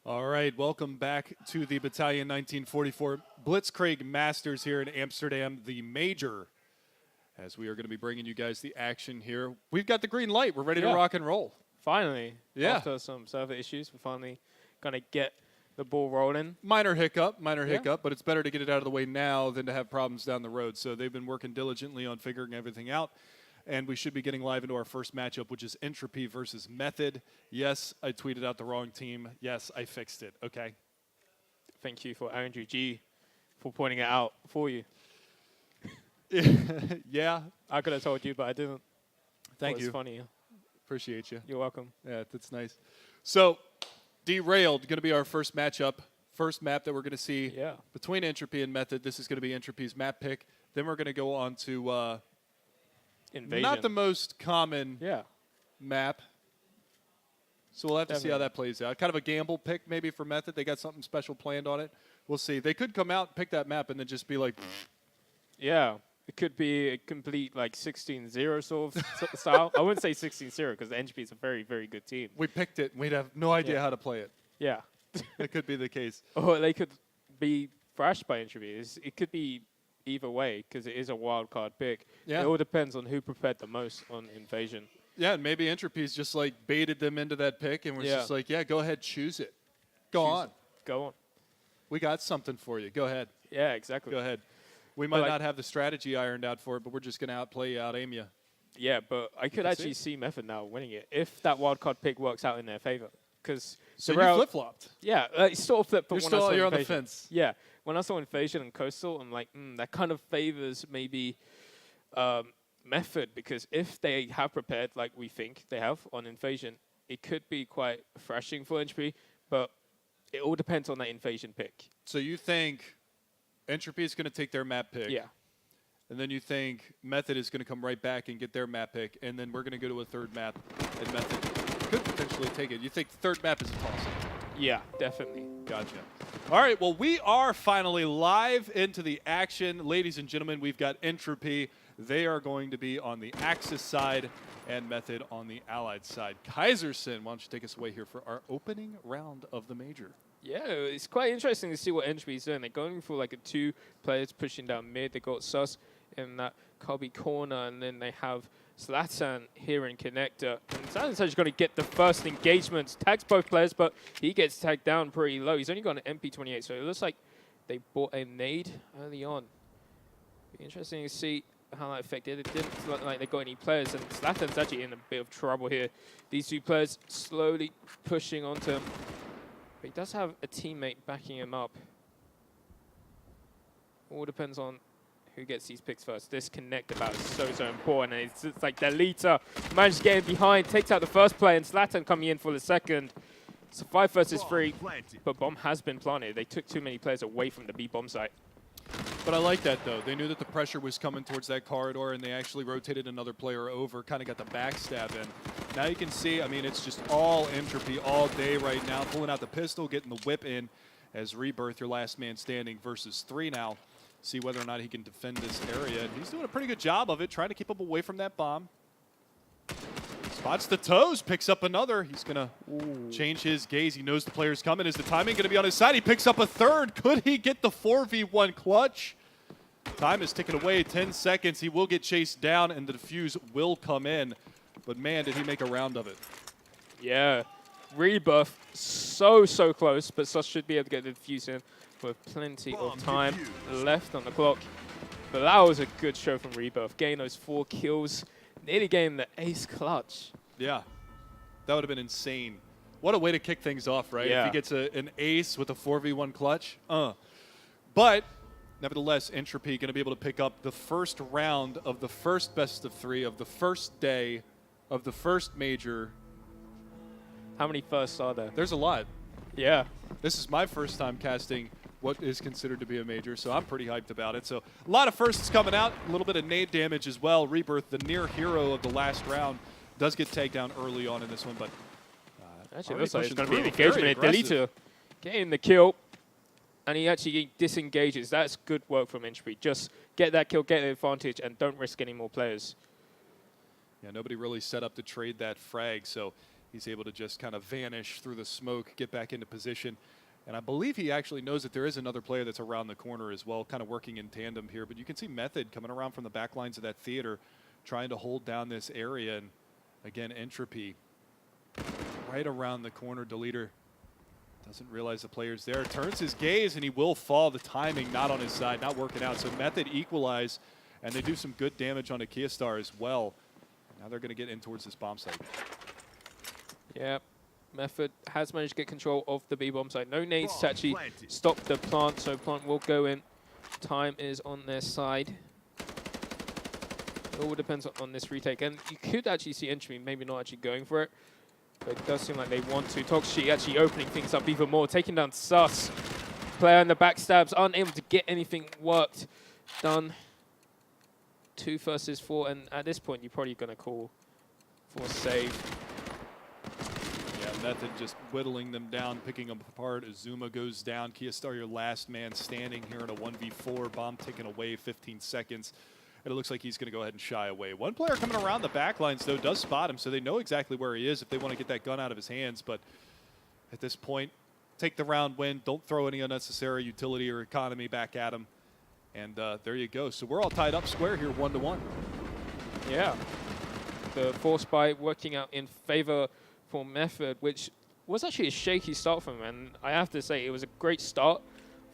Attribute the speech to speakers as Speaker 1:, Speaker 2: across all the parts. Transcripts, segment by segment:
Speaker 1: All right, welcome back to the Battalion 1944 Blitzkrieg Masters here in Amsterdam, the major. As we are going to be bringing you guys the action here. We've got the green light. We're ready to rock and roll.
Speaker 2: Finally.
Speaker 1: Yeah.
Speaker 2: After some server issues, we're finally going to get the ball rolling.
Speaker 1: Minor hiccup, but it's better to get it out of the way now than to have problems down the road. So they've been working diligently on figuring everything out. And we should be getting live into our first matchup, which is Entropy versus Method. Yes, I tweeted out the wrong team. Yes, I fixed it. Okay.
Speaker 2: Thank you for Andrew G for pointing it out for you.
Speaker 1: Yeah.
Speaker 2: I could have told you, but I didn't.
Speaker 1: Thank you.
Speaker 2: It's funny.
Speaker 1: Appreciate you.
Speaker 2: You're welcome.
Speaker 1: Yeah, that's nice. So, Derailed, going to be our first matchup. First map that we're going to see between Entropy and Method. This is going to be Entropy's map pick. Then we're going to go on to
Speaker 2: Invasion.
Speaker 1: not the most common map. So we'll have to see how that plays out. Kind of a gamble pick maybe for Method. They got something special planned on it. We'll see. They could come out, pick that map, and then just be like...
Speaker 2: Yeah. It could be a complete, like, 16-0 sort of style. I wouldn't say 16-0 because Entropy is a very, very good team.
Speaker 1: We picked it. We'd have no idea how to play it.
Speaker 2: Yeah.
Speaker 1: That could be the case.
Speaker 2: Or they could be thrashed by Entropy. It could be either way because it is a wild card pick.
Speaker 1: Yeah.
Speaker 2: It all depends on who prepared the most on Invasion.
Speaker 1: Yeah, and maybe Entropy's just, like, baited them into that pick and was just like, yeah, go ahead, choose it. Go on.
Speaker 2: Go on.
Speaker 1: We got something for you. Go ahead.
Speaker 2: Yeah, exactly.
Speaker 1: Go ahead. We might not have the strategy ironed out for it, but we're just going to outplay you, out-aim you.
Speaker 2: Yeah, but I could actually see Method now winning it if that wildcard pick works out in their favor.
Speaker 1: So you flip-flopped.
Speaker 2: Yeah, it's sort of flipped.
Speaker 1: You're on the fence.
Speaker 2: Yeah, when I saw Invasion and Coastal, I'm like, that kind of favors maybe Method because if they have prepared like we think they have on Invasion, it could be quite thrashing for Entropy, but it all depends on that Invasion pick.
Speaker 1: So you think Entropy is going to take their map pick.
Speaker 2: Yeah.
Speaker 1: And then you think Method is going to come right back and get their map pick, and then we're going to go to a third map, and Method could potentially take it. You think the third map is a toss-up?
Speaker 2: Yeah, definitely.
Speaker 1: Gotcha. All right, well, we are finally live into the action. Ladies and gentlemen, we've got Entropy. They are going to be on the Axis side and Method on the Allied side. Kaiserson, why don't you take us away here for our opening round of the Major?
Speaker 2: Yeah, it's quite interesting to see what Entropy is doing. They're going for like two players pushing down mid. They got Sus in that cubby corner, and then they have Zlatan here in connector. And Zlatan's actually going to get the first engagement. Tags both players, but he gets tagged down pretty low. He's only got an MP28, so it looks like they bought a nade early on. Be interesting to see how that affected. It didn't look like they got any players, and Zlatan's actually in a bit of trouble here. These two players slowly pushing onto him. But he does have a teammate backing him up. All depends on who gets these picks first. This connect about is so important. And it's just like Delita manages to get in behind, takes out the first play, and Zlatan coming in for the second. So 5 versus 3, but bomb has been planted. They took too many players away from the B bomb site.
Speaker 1: But I like that, though. They knew that the pressure was coming towards that corridor, and they actually rotated another player over, kind of got the backstab in. Now you can see, I mean, it's just all Entropy all day right now, pulling out the pistol, getting the whip in as Rebirth, your last man standing, versus 3 now. See whether or not he can defend this area. And he's doing a pretty good job of it, trying to keep him away from that bomb. Spots the toes, picks up another. He's going to change his gaze. He knows the player's coming. Is the timing going to be on his side? He picks up a third. Could he get the 4v1 clutch? Time is ticking away, 10 seconds. He will get chased down, and the defuse will come in. But, man, did he make a round of it.
Speaker 2: Yeah. Rebirth, so close, but Sus should be able to get the defuse in with plenty of time left on the clock. But that was a good show from Rebirth. Getting those 4 kills. Nearly getting the ace clutch.
Speaker 1: Yeah, that would have been insane. What a way to kick things off, right?
Speaker 2: Yeah.
Speaker 1: If he gets an ace with a 4v1 clutch. But, nevertheless, Entropy going to be able to pick up the first round of the first best of 3 of the first day of the first major.
Speaker 2: How many firsts are there?
Speaker 1: There's a lot.
Speaker 2: Yeah.
Speaker 1: This is my first time casting what is considered to be a major, so I'm pretty hyped about it. So a lot of firsts coming out, a little bit of nade damage as well. Rebirth, the near hero of the last round, does get tagged down early on in this one, but
Speaker 2: actually looks like it's going to be an engagement. Delita getting the kill, and he actually disengages. That's good work from Entropy. Just get that kill, get the advantage, and don't risk any more players.
Speaker 1: Yeah, nobody really set up to trade that frag, so he's able to just kind of vanish through the smoke, get back into position. And I believe he actually knows that there is another player that's around the corner as well, kind of working in tandem here. But you can see Method coming around from the back lines of that theater, trying to hold down this area. And again, Entropy right around the corner. Deleter doesn't realize the player's there. Turns his gaze, and he will fall. The timing not on his side, not working out. So Method equalize, and they do some good damage on Kia Star as well. Now they're going to get in towards this bomb site.
Speaker 2: Yeah. Method has managed to get control of the B-bomb site. No nades to actually stop the plant, so plant will go in. Time is on their side. It all depends on this retake. And you could actually see Entropy maybe not actually going for it, but it does seem like they want to. Toxic actually opening things up even more, taking down Sus. Player in the backstabs, unable to get anything worked done. 2 versus 4, and at this point, you're probably going to call for a save.
Speaker 1: Method just whittling them down, picking them apart. Azuma goes down. Kia Star, your last man standing here in a 1v4. Bomb ticking away, 15 seconds. And it looks like he's going to go ahead and shy away. One player coming around the back lines, though, does spot him, so they know exactly where he is if they want to get that gun out of his hands. But at this point, take the round win. Don't throw any unnecessary utility or economy back at him. And there you go. So we're all tied up square here, 1-1.
Speaker 2: Yeah. The force buy working out in favor for Method, which was actually a shaky start for him, and I have to say it was a great start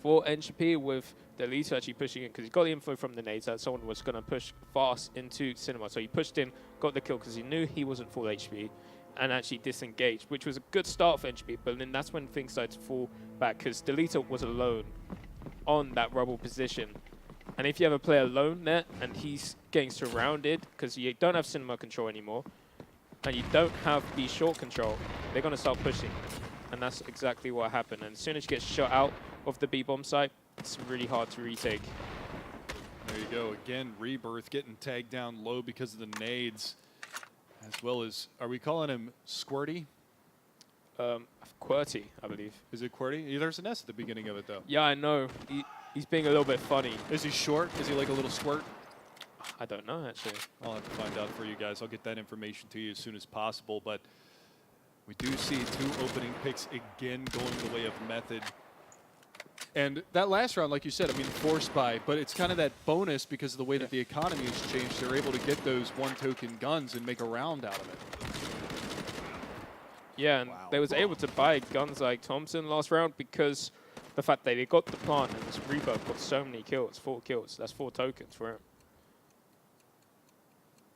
Speaker 2: for Entropy with the lead actually pushing in, because he got the info from the nades that someone was going to push fast into Cinema, so he pushed in, got the kill because he knew he wasn't full HP, and actually disengaged, which was a good start for Entropy, but then that's when things started to fall back, because Deleter was alone on that rubble position, and if you have a player alone there, and he's getting surrounded, because you don't have Cinema control anymore, and you don't have the short control, they're going to start pushing. And that's exactly what happened. And as soon as you get shot out of the B-bomb site, it's really hard to retake.
Speaker 1: There you go. Again, Rebirth getting tagged down low because of the nades. As well as, are we calling him Squirty?
Speaker 2: QWERTY, I believe.
Speaker 1: Is it QWERTY? Yeah, there's an S at the beginning of it, though.
Speaker 2: Yeah, I know. He's being a little bit funny.
Speaker 1: Is he short? Is he like a little squirt?
Speaker 2: I don't know, actually.
Speaker 1: I'll have to find out for you guys. I'll get that information to you as soon as possible. But we do see 2 opening picks again going the way of Method. And that last round, like you said, I mean, force buy, but it's kind of that bonus because of the way that the economy has changed. They're able to get those 1-token guns and make a round out of it.
Speaker 2: Yeah, and they was able to buy guns like Thompson last round because the fact that they got the plant and this Rebirth got so many kills, 4 kills. That's 4 tokens for him.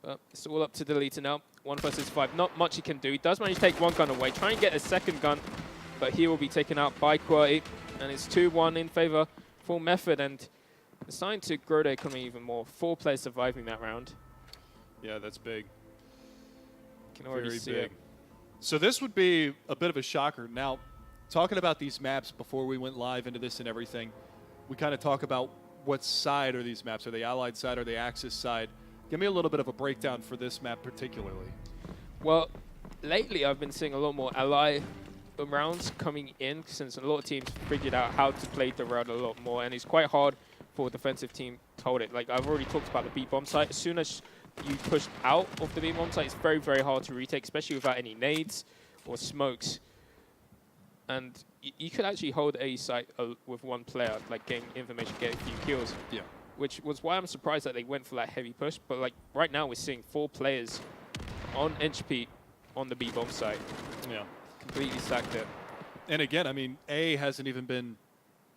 Speaker 2: But it's all up to Deleter now. 1 versus 5. Not much he can do. He does manage to take 1 gun away. Try and get a 2nd gun, but he will be taken out by QWERTY. And it's 2-1 in favor for Method. And it's starting to grow their economy even more. 4 players surviving that round.
Speaker 1: Yeah, that's big.
Speaker 2: You can already see it.
Speaker 1: So this would be a bit of a shocker. Now, talking about these maps before we went live into this and everything, we kind of talk about what side are these maps. Are they Allied side or the Axis side? Give me a little bit of a breakdown for this map particularly.
Speaker 2: Well, lately I've been seeing a lot more Ally rounds coming in since a lot of teams figured out how to play the round a lot more, and it's quite hard for a defensive team to hold it. Like I've already talked about the B-bomb site. As soon as you push out of the B-bomb site, it's very, very hard to retake, especially without any nades or smokes. And you could actually hold a site with 1 player, like getting information, getting a few kills.
Speaker 1: Yeah.
Speaker 2: Which was why I'm surprised that they went for that heavy push. But like right now, we're seeing 4 players on Entropy on the B-bomb site.
Speaker 1: Yeah.
Speaker 2: Completely stacked it.
Speaker 1: And again, I mean, A hasn't even been,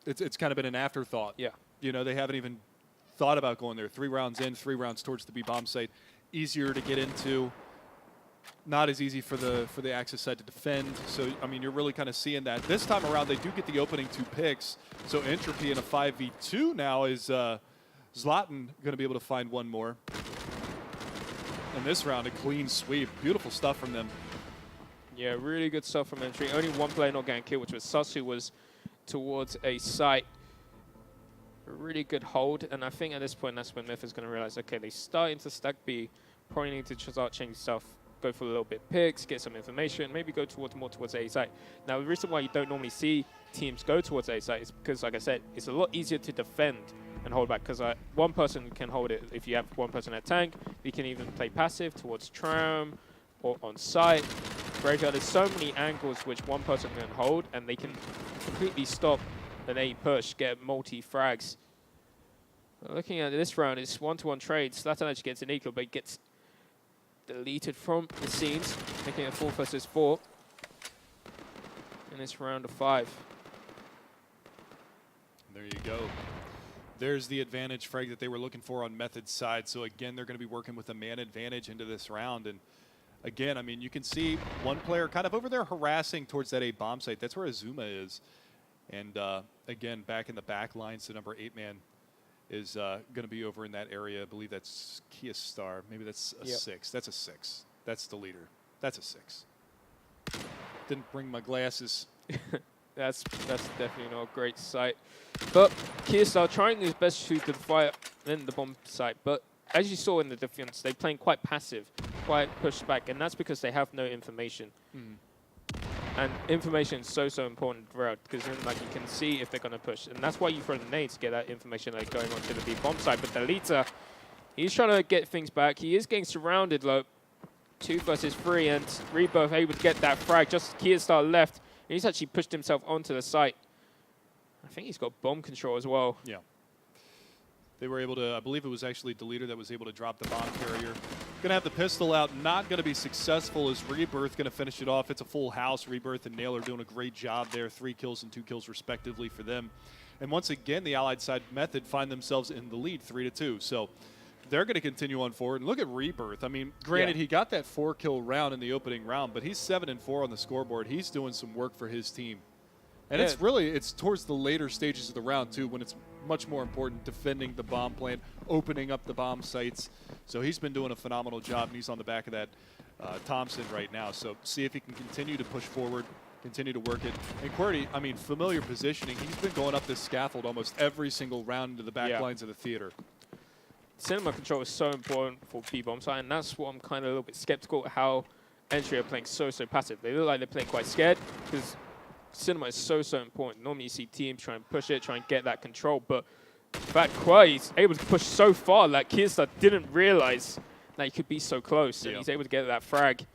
Speaker 1: it's kind of been an afterthought.
Speaker 2: Yeah.
Speaker 1: You know, they haven't even thought about going there. 3 rounds in, 3 rounds towards the B-bomb site. Easier to get into. Not as easy for the Axis side to defend. So, I mean, you're really kind of seeing that. This time around, they do get the opening 2 picks. So Entropy in a 5v2 now is Zlatan going to be able to find 1 more. And this round, a clean sweep. Beautiful stuff from them.
Speaker 2: Yeah, really good stuff from Entropy. Only 1 player not getting killed, which was Sus, who was towards a site. A really good hold. And I think at this point, that's when Myth is going to realize, okay, they start into stack B. Probably need to start changing stuff. Go for a little bit picks, get some information, maybe go more towards A site. Now, the reason why you don't normally see teams go towards A site is because, like I said, it's a lot easier to defend and hold back because 1 person can hold it. If you have 1 person at tank, you can even play passive towards tram or on site. Graveyard, there's so many angles which one person can hold, and they can completely stop an A push, get multi-frags. Looking at this round, it's 1-to-1 trade. Zlatan actually gets an equal, but he gets deleted from the scenes, making it 4 versus 4 in this round of 5.
Speaker 1: There you go. There's the advantage frag that they were looking for on Method's side. So again, they're going to be working with a man advantage into this round. And again, I mean, you can see one player kind of over there harassing towards that A bomb site. That's where Azuma is. And again, back in the back lines, the number 8 man is going to be over in that area. I believe that's Kia Star. Maybe that's a 6. That's a 6. That's the leader. That's a 6. Didn't bring my glasses.
Speaker 2: That's definitely not a great sight. But Kiyosar trying his best to shoot to the fire in the bomb site. But as you saw in the defense, they're playing quite passive, quite pushed back, and that's because they have no information. And information is so important throughout, because then like you can see if they're going to push. And that's why you throw the nades to get that information like going onto the B bomb site. But Delita, he's trying to get things back. He is getting surrounded, though. 2 versus 3, and Rebirth able to get that frag. Just Kiyosar left. And he's actually pushed himself onto the site. I think he's got bomb control as well.
Speaker 1: Yeah. They were able to, I believe it was actually Deleter that was able to drop the bomb carrier. Going to have the pistol out, not going to be successful as Rebirth going to finish it off. It's a full house. Rebirth and Nail are doing a great job there. 3 kills and 2 kills respectively for them. And once again, the Allied side Method find themselves in the lead 3-2. So they're going to continue on forward. And look at Rebirth. I mean, granted, he got that 4-kill round in the opening round, but he's 7-4 on the scoreboard. He's doing some work for his team. And it's towards the later stages of the round, too, when it's much more important defending the bomb plant, opening up the bomb sites. So he's been doing a phenomenal job, and he's on the back of that Thompson right now. So see if he can continue to push forward, continue to work it. And QWERTY, I mean, familiar positioning. He's been going up this scaffold almost every single round into the back lines of the theater.
Speaker 2: Cinema control is so important for B-bomb side, and that's what I'm kind of a little bit skeptical at how Entry are playing so passive. They look like they're playing quite scared, because Cinema is so important. Normally you see teams try and push it, try and get that control, but in fact, QWERTY's able to push so far that Kiyosar didn't realize that he could be so close, and he's able to get that frag.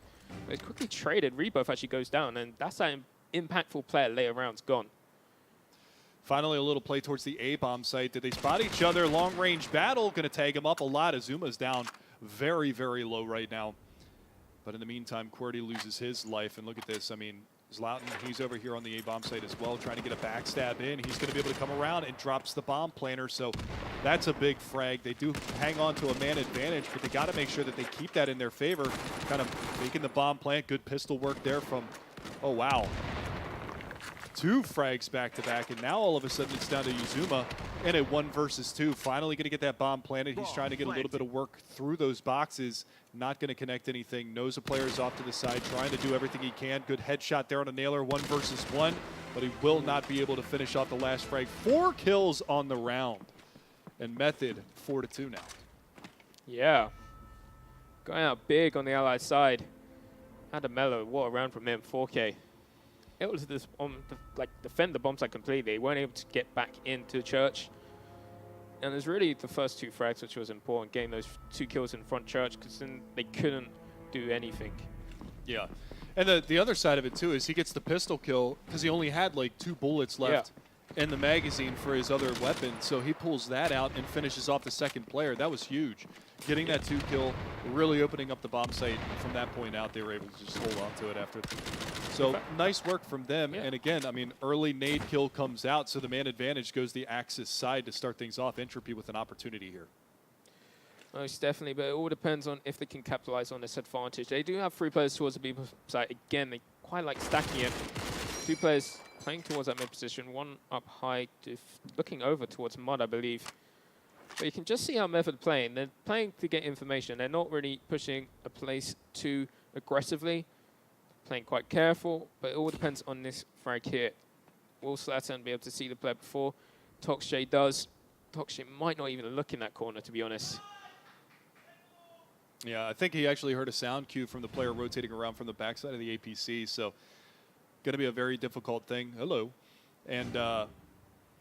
Speaker 2: But it's quickly traded. Rebirth actually goes down, and that's that impactful player later round's gone.
Speaker 1: Finally, a little play towards the A-bomb site. Did they spot each other? Long-range battle. Going to tag him up a lot. Azuma's down very, very low right now. But in the meantime, QWERTY loses his life. And look at this. I mean, Zlatan, he's over here on the A-bomb site as well, trying to get a backstab in. He's going to be able to come around and drops the bomb planter. So that's a big frag. They do hang on to a man advantage, but they got to make sure that they keep that in their favor. Kind of making the bomb plant. Good pistol work there from, oh, wow. 2 frags back-to-back, and now all of a sudden it's down to Uzuma in a 1 versus 2. Finally going to get that bomb planted. He's trying to get a little bit of work through those boxes. Not going to connect anything. Knows the player's off to the side, trying to do everything he can. Good headshot there on a nailer, 1 versus 1, but he will not be able to finish off the last frag. 4 kills on the round, and Method 4-2 now.
Speaker 2: Yeah. Going out big on the Allied side. Adamello, what a round from him, 4K. Able to defend the bomb site completely. They weren't able to get back into church. And there's really the first 2 frags, which was important, getting those 2 kills in front church, because then they couldn't do anything.
Speaker 1: Yeah. And the other side of it, too, is he gets the pistol kill because he only had like 2 bullets left in the magazine for his other weapon. So he pulls that out and finishes off the second player. That was huge. Getting that 2 kill, really opening up the bomb site. From that point out, they were able to just hold on to it after. So nice work from them. And again, I mean, early nade kill comes out, so the man advantage goes the Axis side to start things off. Entropy with an opportunity here.
Speaker 2: Most definitely, but it all depends on if they can capitalize on this advantage. They do have 3 players towards the B side. Again, they quite like stacking it. 2 players playing towards that mid position, 1 up high, looking over towards Mud, I believe. But you can just see how Method playing. They're playing to get information. They're not really pushing a place too aggressively. Playing quite careful, but it all depends on this frag here. Will Zlatan be able to see the player before Tokshay does? Tokshay might not even look in that corner, to be honest.
Speaker 1: Yeah, I think he actually heard a sound cue from the player rotating around from the backside of the APC, so going to be a very difficult thing. Hello. And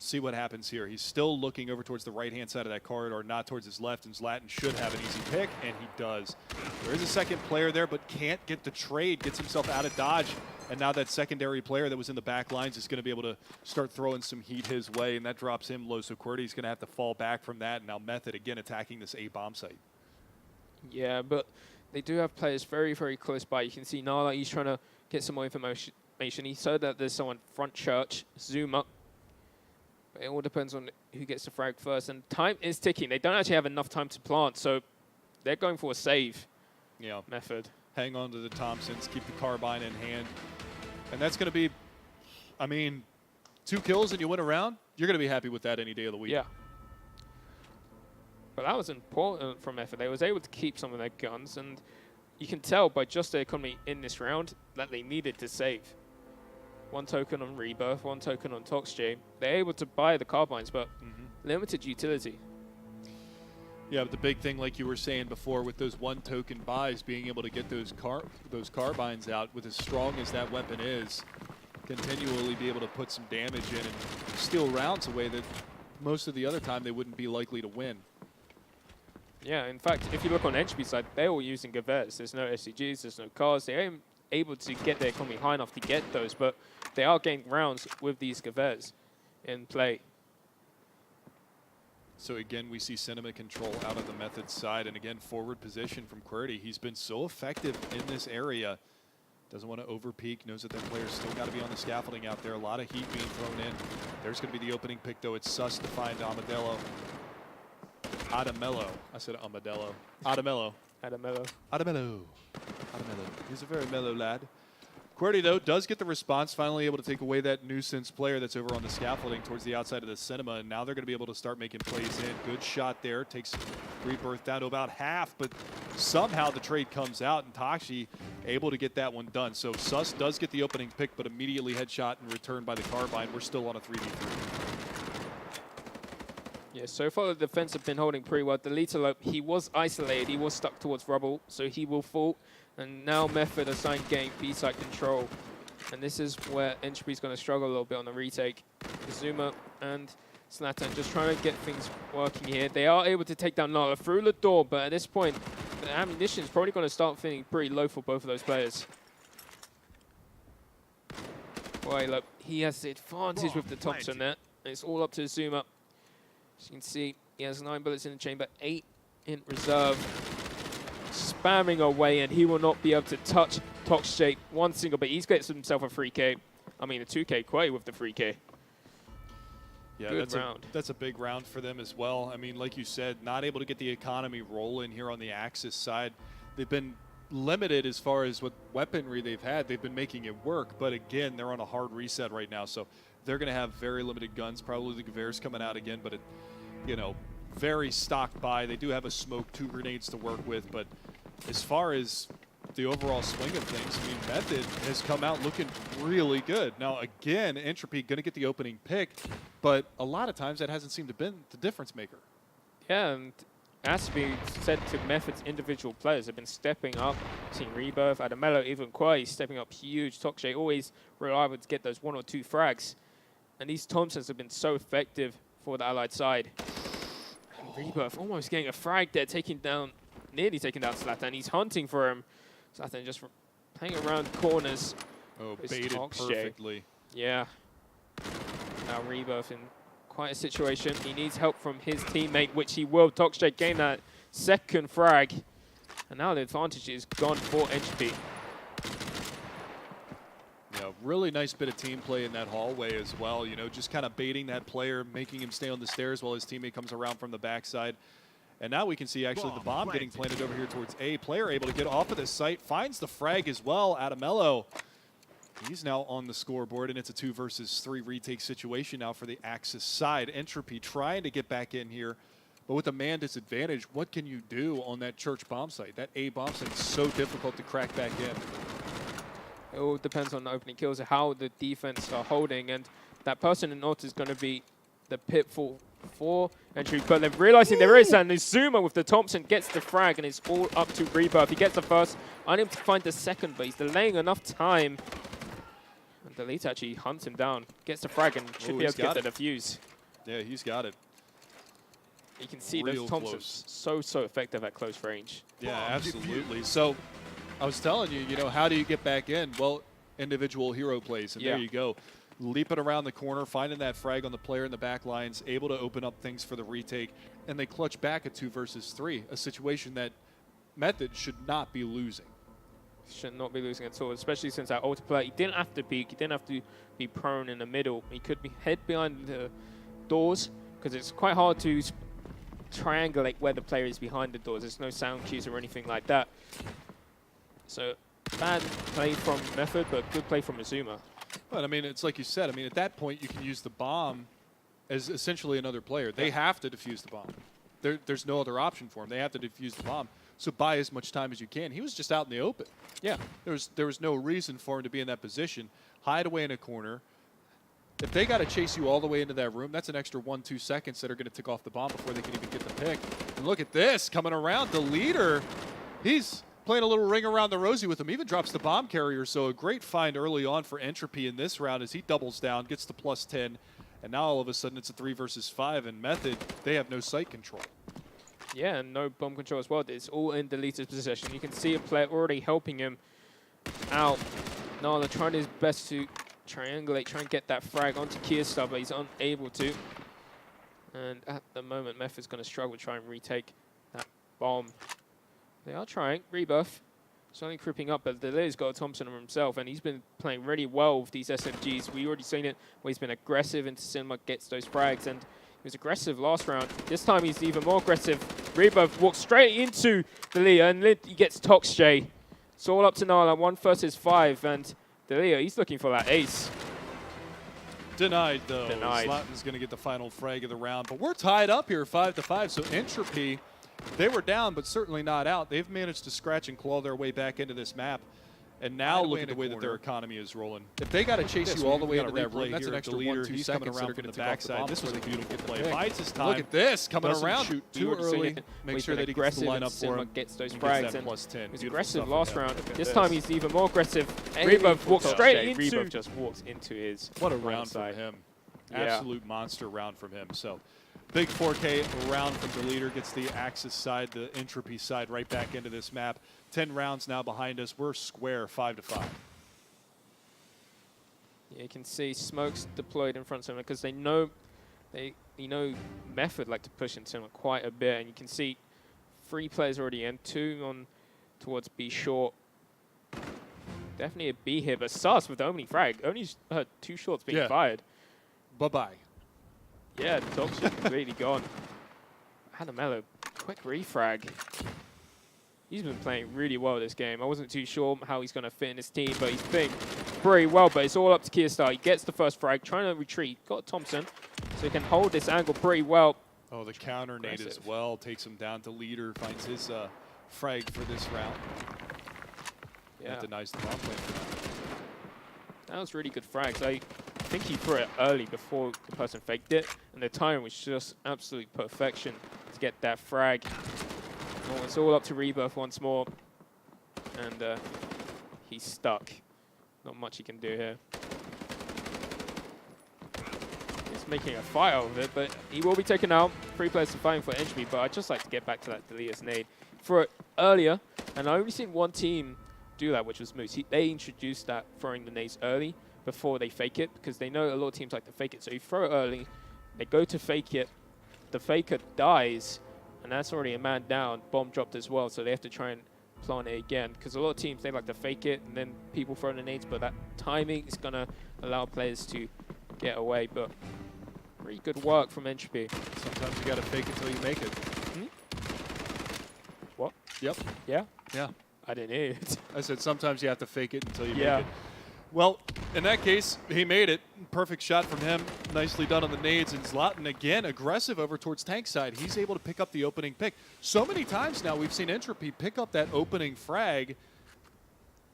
Speaker 1: see what happens here. He's still looking over towards the right-hand side of that corridor, not towards his left, and Zlatan should have an easy pick, and he does. There is a second player there, but can't get the trade, gets himself out of dodge, and now that secondary player that was in the back lines is going to be able to start throwing some heat his way, and that drops him low, so QWERTY's going to have to fall back from that, and now Method again attacking this A bomb site.
Speaker 2: Yeah, but they do have players very, very close by. You can see Nala, he's trying to get some more information. He said that there's someone front church, zoom up. But it all depends on who gets the frag first. And time is ticking. They don't actually have enough time to plant, so they're going for a save method.
Speaker 1: Hang on to the Thompsons, keep the carbine in hand. And that's going to be, I mean, 2 kills and you win a round. You're going to be happy with that any day of the week.
Speaker 2: Yeah. But that was important from Method. They was able to keep some of their guns, and you can tell by just their economy in this round that they needed to save. 1 token on Rebirth, 1 token on Toxj. They're able to buy the carbines, but limited utility.
Speaker 1: Yeah, but the big thing, like you were saying before, with those 1 token buys, being able to get those carbines out with as strong as that weapon is, continually be able to put some damage in and steal rounds away that most of the other time they wouldn't be likely to win.
Speaker 2: Yeah, in fact, if you look on Entropy's side, they're all using Gavets. There's no SCGs, there's no cars. They aren't able to get their economy high enough to get those, but they are gaining rounds with these Gavets in play.
Speaker 1: So again, we see Cinema control out of the Method side, and again, forward position from QWERTY. He's been so effective in this area. Doesn't want to over-peak, knows that their players still got to be on the scaffolding out there. A lot of heat being thrown in. There's going to be the opening pick, though. It's sus to find Adamello. I said Adamello. Adamello. He's a very mellow lad. QWERTY, though, does get the response, finally able to take away that nuisance player that's over on the scaffolding towards the outside of the cinema, and now they're going to be able to start making plays in. Good shot there. Takes Rebirth down to about half, but somehow the trade comes out, and Tashi able to get that one done. So Sus does get the opening pick, but immediately headshot and returned by the carbine. We're still on a 3v3.
Speaker 2: Yeah, so far the defense have been holding pretty well. Deleted, he was isolated. He was stuck towards rubble, so he will fall. And now Method assigned getting B-side control. And this is where Entropy's going to struggle a little bit on the retake. Zuma and Zlatan just trying to get things working here. They are able to take down Nala through the door, but at this point, the ammunition is probably going to start feeling pretty low for both of those players. Boy, look, he has the advantage with the Thompson there. It's all up to Zuma. As you can see, he has 9 bullets in the chamber, 8 in reserve. Spamming away, and he will not be able to touch Toxj one single bit. He's gets himself a 3K. I mean, a 2K QWERTY with the 3K.
Speaker 1: Yeah,
Speaker 2: Good round.
Speaker 1: That's a big round for them as well. I mean, like you said, not able to get the economy rolling here on the Axis side. They've been limited as far as what weaponry they've had. They've been making it work, but again, they're on a hard reset right now, so they're going to have very limited guns. Probably the Gewehr's coming out again, but very stocked by. They do have a smoke, 2 grenades to work with, but as far as the overall swing of things, I mean, Method has come out looking really good. Now, again, Entropy going to get the opening pick, but a lot of times that hasn't seemed to been the difference maker.
Speaker 2: Yeah, and it has to be said to Method's individual players. They've been stepping up. Seeing Rebirth, Adamello, even QWERTY stepping up huge. Toxj always reliable to get those 1 or 2 frags. And these Thompsons have been so effective for the Allied side. And Rebirth almost getting a frag there, nearly taking down Zlatan. He's hunting for him. Zlatan just playing around corners.
Speaker 1: Oh, baited perfectly.
Speaker 2: Yeah. Now Rebirth in quite a situation. He needs help from his teammate, which he will. Toxj gain that second frag. And now the advantage is gone for Entropy.
Speaker 1: Yeah, really nice bit of team play in that hallway as well. Just kind of baiting that player, making him stay on the stairs while his teammate comes around from the backside. And now we can see actually the bomb getting planted over here towards A. Player able to get off of this site, finds the frag as well. Adamello, he's now on the scoreboard, and it's a 2 versus 3 retake situation now for the Axis side. Entropy trying to get back in here, but with a man disadvantage, what can you do on that church bomb site? That A bomb site is so difficult to crack back in.
Speaker 2: It all depends on the opening kills, how the defense are holding, and that person in North is going to be the pitfall for Entropy, but they're realizing there is, and Zuma with the Thompson gets the frag, and it's all up to Rebirth. He gets the first, unable to find the second, but he's delaying enough time. And Delete actually hunts him down, gets the frag, and should be able to get the defuse.
Speaker 1: Yeah, he's got it.
Speaker 2: You can see
Speaker 1: Real
Speaker 2: those Thompsons so effective at close range.
Speaker 1: Yeah, absolutely. So I was telling you, you know, how do you get back in? Well, individual hero plays, and there you go. Leaping around the corner, finding that frag on the player in the back lines, able to open up things for the retake, and they clutch back at 2 versus 3, a situation that Method should not be losing.
Speaker 2: Should not be losing at all, especially since that ulti play, he didn't have to peek, he didn't have to be prone in the middle. He could be head behind the doors, because it's quite hard to triangulate where the player is behind the doors. There's no sound cues or anything like that. So bad play from Method, but good play from Azuma.
Speaker 1: But I mean, it's like you said, I mean, at that point, you can use the bomb as essentially another player. They have to defuse the bomb. There's no other option for them. They have to defuse the bomb. So buy as much time as you can. He was just out in the open.
Speaker 2: Yeah.
Speaker 1: There was no reason for him to be in that position. Hide away in a corner. If they got to chase you all the way into that room, that's an extra 1-2 seconds that are going to tick off the bomb before they can even get the pick. And look at this, coming around. The leader, he's playing a little ring around the rosy with him. Even drops the bomb carrier. So a great find early on for Entropy in this round as he doubles down, gets the +10. And now all of a sudden it's a 3 versus 5. And Method, they have no sight control.
Speaker 2: Yeah, and no bomb control as well. It's all in the leader's possession. You can see a player already helping him out. Nala trying his best to triangulate, try and get that frag onto Kearstar, but he's unable to. And at the moment, Method's going to struggle to try and retake that bomb. They are trying. Rebuff. Slowly creeping up, but Derailled's got a Thompson on himself, and he's been playing really well with these SMGs. We already seen it where he's been aggressive into Cinema, gets those frags, and he was aggressive last round. This time he's even more aggressive. Rebuff walks straight into Delia, and he gets Tox J. It's all up to Nala, 1 versus 5, and Delia, he's looking for that ace.
Speaker 1: Denied, though.
Speaker 2: Denied.
Speaker 1: Zlatan's going to get the final frag of the round. But we're tied up here, 5-5. So Entropy, they were down, but certainly not out. They've managed to scratch and claw their way back into this map. And now look at the way that their economy is rolling. If they got to chase you all the way into that room, that's an extra 1-2 seconds that are going to backside. This was a beautiful play. Bides his time. Look at this, coming around. Shoot too early. Make sure that he gets the line up for him.
Speaker 2: Gets those frags, and
Speaker 1: +10.
Speaker 2: he was aggressive last round. This time he's even more aggressive. Rebuff walks straight into. Rebuff just walks into his.
Speaker 1: What a round from him. Absolute monster round from him. So big 4K round from the leader, gets the Axis side, the Entropy side right back into this map. 10 rounds now behind us. We're square 5-5.
Speaker 2: Yeah, you can see smokes deployed in front of him because they know Method like to push into him quite a bit, and you can see 3 players already in, 2 on towards B short. Definitely a B here, but Sus with the only frag, only 2 shots being fired.
Speaker 1: Bye-bye.
Speaker 2: Yeah, the Tox is completely gone. Hanamello, quick refrag. He's been playing really well this game. I wasn't too sure how he's going to fit in his team, but he's playing very well. But it's all up to Kearstar. He gets the first frag, trying to retreat. Got Thompson, so he can hold this angle pretty well.
Speaker 1: Oh, the counter nade as well takes him down to leader, finds his frag for this round.
Speaker 2: Yeah,
Speaker 1: that denies the bomb plan for that.
Speaker 2: That was really good frags. I think he threw it early before the person faked it, and the time was just absolute perfection to get that frag. Oh, it's all up to Rebuff once more, and he's stuck. Not much he can do here. He's making a fight out of it, but he will be taken out. 3 players to fighting for Entropy, but I'd just like to get back to that Delia's nade. For it earlier, and I only seen one team do that, which was Moose. They introduced that throwing the nades early before they fake it, because they know a lot of teams like to fake it. So you throw it early, they go to fake it, the faker dies, and that's already a man down, bomb dropped as well, so they have to try and plant it again. Because a lot of teams, they like to fake it, and then people throw the nades, but that timing is going to allow players to get away. But pretty good work from Entropy.
Speaker 1: Sometimes you got to fake it till you make it.
Speaker 2: What?
Speaker 1: Yep.
Speaker 2: Yeah?
Speaker 1: Yeah.
Speaker 2: I didn't hear it.
Speaker 1: I said sometimes you have to fake it until you make
Speaker 2: Yeah.
Speaker 1: it. Well, in that case, he made it. Perfect shot from him. Nicely done on the nades. And Zlatan, again, aggressive over towards tank side. He's able to pick up the opening pick. So many times now we've seen Entropy pick up that opening frag,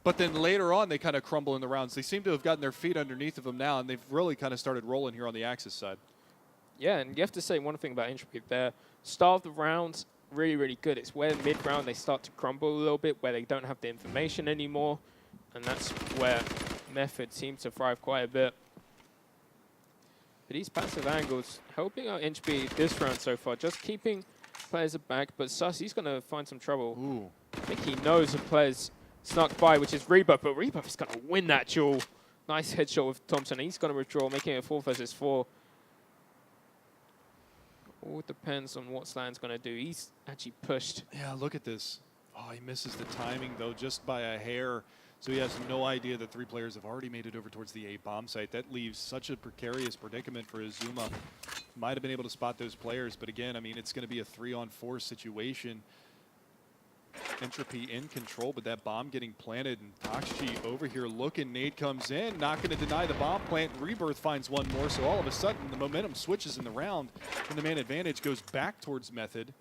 Speaker 1: but then later on they kind of crumble in the rounds. They seem to have gotten their feet underneath of them now, and they've really kind of started rolling here on the Axis side.
Speaker 2: Yeah, and you have to say one thing about Entropy. Their start of the rounds, really, really good. It's where mid-round they start to crumble a little bit, where they don't have the information anymore, and that's where Method seems to thrive quite a bit. But these passive angles helping out Entropy this round so far, just keeping players back. But Sus, he's going to find some trouble.
Speaker 1: Ooh.
Speaker 2: I think he knows the players snuck by, which is Rebuff, but Rebuff is going to win that duel. Nice headshot with Thompson. He's going to withdraw, making it 4 versus 4. All depends on what Slan's going to do. He's actually pushed.
Speaker 1: Yeah, look at this. Oh, he misses the timing, though, just by a hair. So he has no idea that 3 players have already made it over towards the A bomb site. That leaves such a precarious predicament for Azuma. Might have been able to spot those players, but again, I mean, it's going to be a 3-on-4 situation. Entropy in control, but that bomb getting planted, and Takshi over here looking. Nade comes in, not going to deny the bomb plant. Rebirth finds one more, so all of a sudden the momentum switches in the round, and the man advantage goes back towards Method.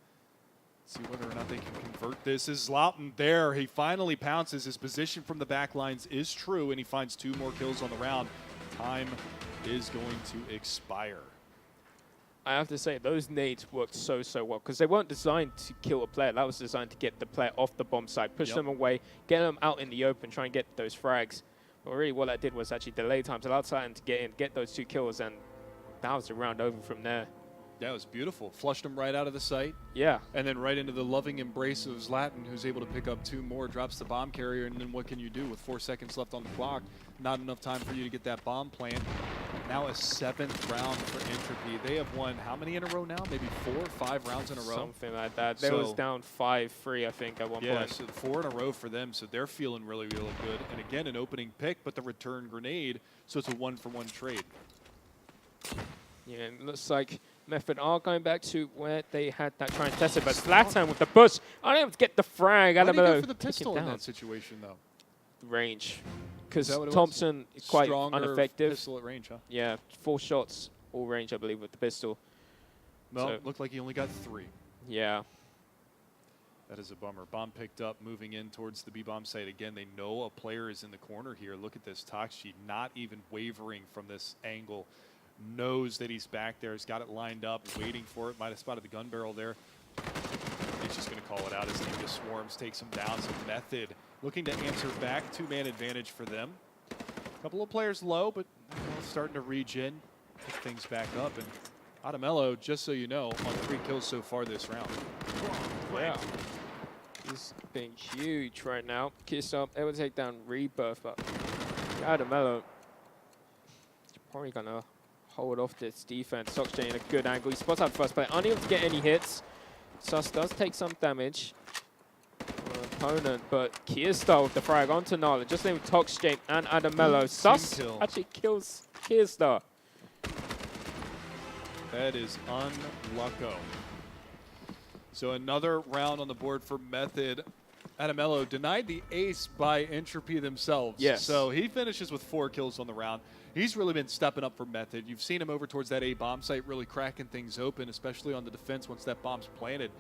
Speaker 1: See whether or not they can convert this. Is Zlatan there? He finally pounces. His position from the back lines is true, and he finds 2 more kills on the round. Time is going to expire.
Speaker 2: I have to say, those nades worked so well, because they weren't designed to kill a player. That was designed to get the player off the bomb site, push them away, get them out in the open, try and get those frags. But really what that did was actually delay times, allow Titan to get in, get those 2 kills, and that was the round over from there.
Speaker 1: That was beautiful. Flushed him right out of the site.
Speaker 2: Yeah.
Speaker 1: And then right into the loving embrace of Zlatan, who's able to pick up 2 more, drops the bomb carrier, and then what can you do with 4 seconds left on the clock? Not enough time for you to get that bomb plant. Now a 7th round for Entropy. They have won how many in a row now? Maybe 4 or 5 rounds in a row?
Speaker 2: Something like that. They was down 5-3, I think, at one point.
Speaker 1: Yeah, so 4 in a row for them, so they're feeling really good. And again, an opening pick, but the return grenade, so it's a 1-for-1 trade.
Speaker 2: Yeah, it looks like Method are going back to where they had that try and test it, but Zlatan with the push, unable to get the frag.
Speaker 1: Why did he go for the pistol in that situation, though?
Speaker 2: Range. Because
Speaker 1: Is
Speaker 2: Thompson is quite
Speaker 1: Stronger
Speaker 2: ineffective.
Speaker 1: Pistol at range, huh?
Speaker 2: Yeah, 4 shots, all range, I believe, with the pistol.
Speaker 1: Well,
Speaker 2: So-
Speaker 1: looked like he only got 3.
Speaker 2: Yeah.
Speaker 1: That is a bummer. Bomb picked up, moving in towards the B-bomb site. Again, they know a player is in the corner here. Look at this. Takshi not even wavering from this angle. Knows that he's back there. He's got it lined up, waiting for it. Might have spotted the gun barrel there. He's just going to call it out. His team just swarms, takes him down. So Method looking to answer back. 2-man advantage for them. A couple of players low, but starting to regen, pick things back up. And Adamello, just so you know, on 3 kills so far this round.
Speaker 2: Yeah. He's being huge right now. Kisop able to take down Rebirth, but Adamello is probably going to hold off this defense. Sockjay in a good angle. He spots out first play, unable to get any hits. Sus does take some damage on opponent, but Kierstar with the frag onto Nala. Just named Toxjay and Adamello. Sus actually kills Kierstar.
Speaker 1: That is unlucko. So another round on the board for Method. Adamello denied the ace by Entropy themselves.
Speaker 2: Yes.
Speaker 1: So he finishes with 4 kills on the round. He's really been stepping up for Method. You've seen him over towards that A bomb site, really cracking things open, especially on the defense once that bomb's planted.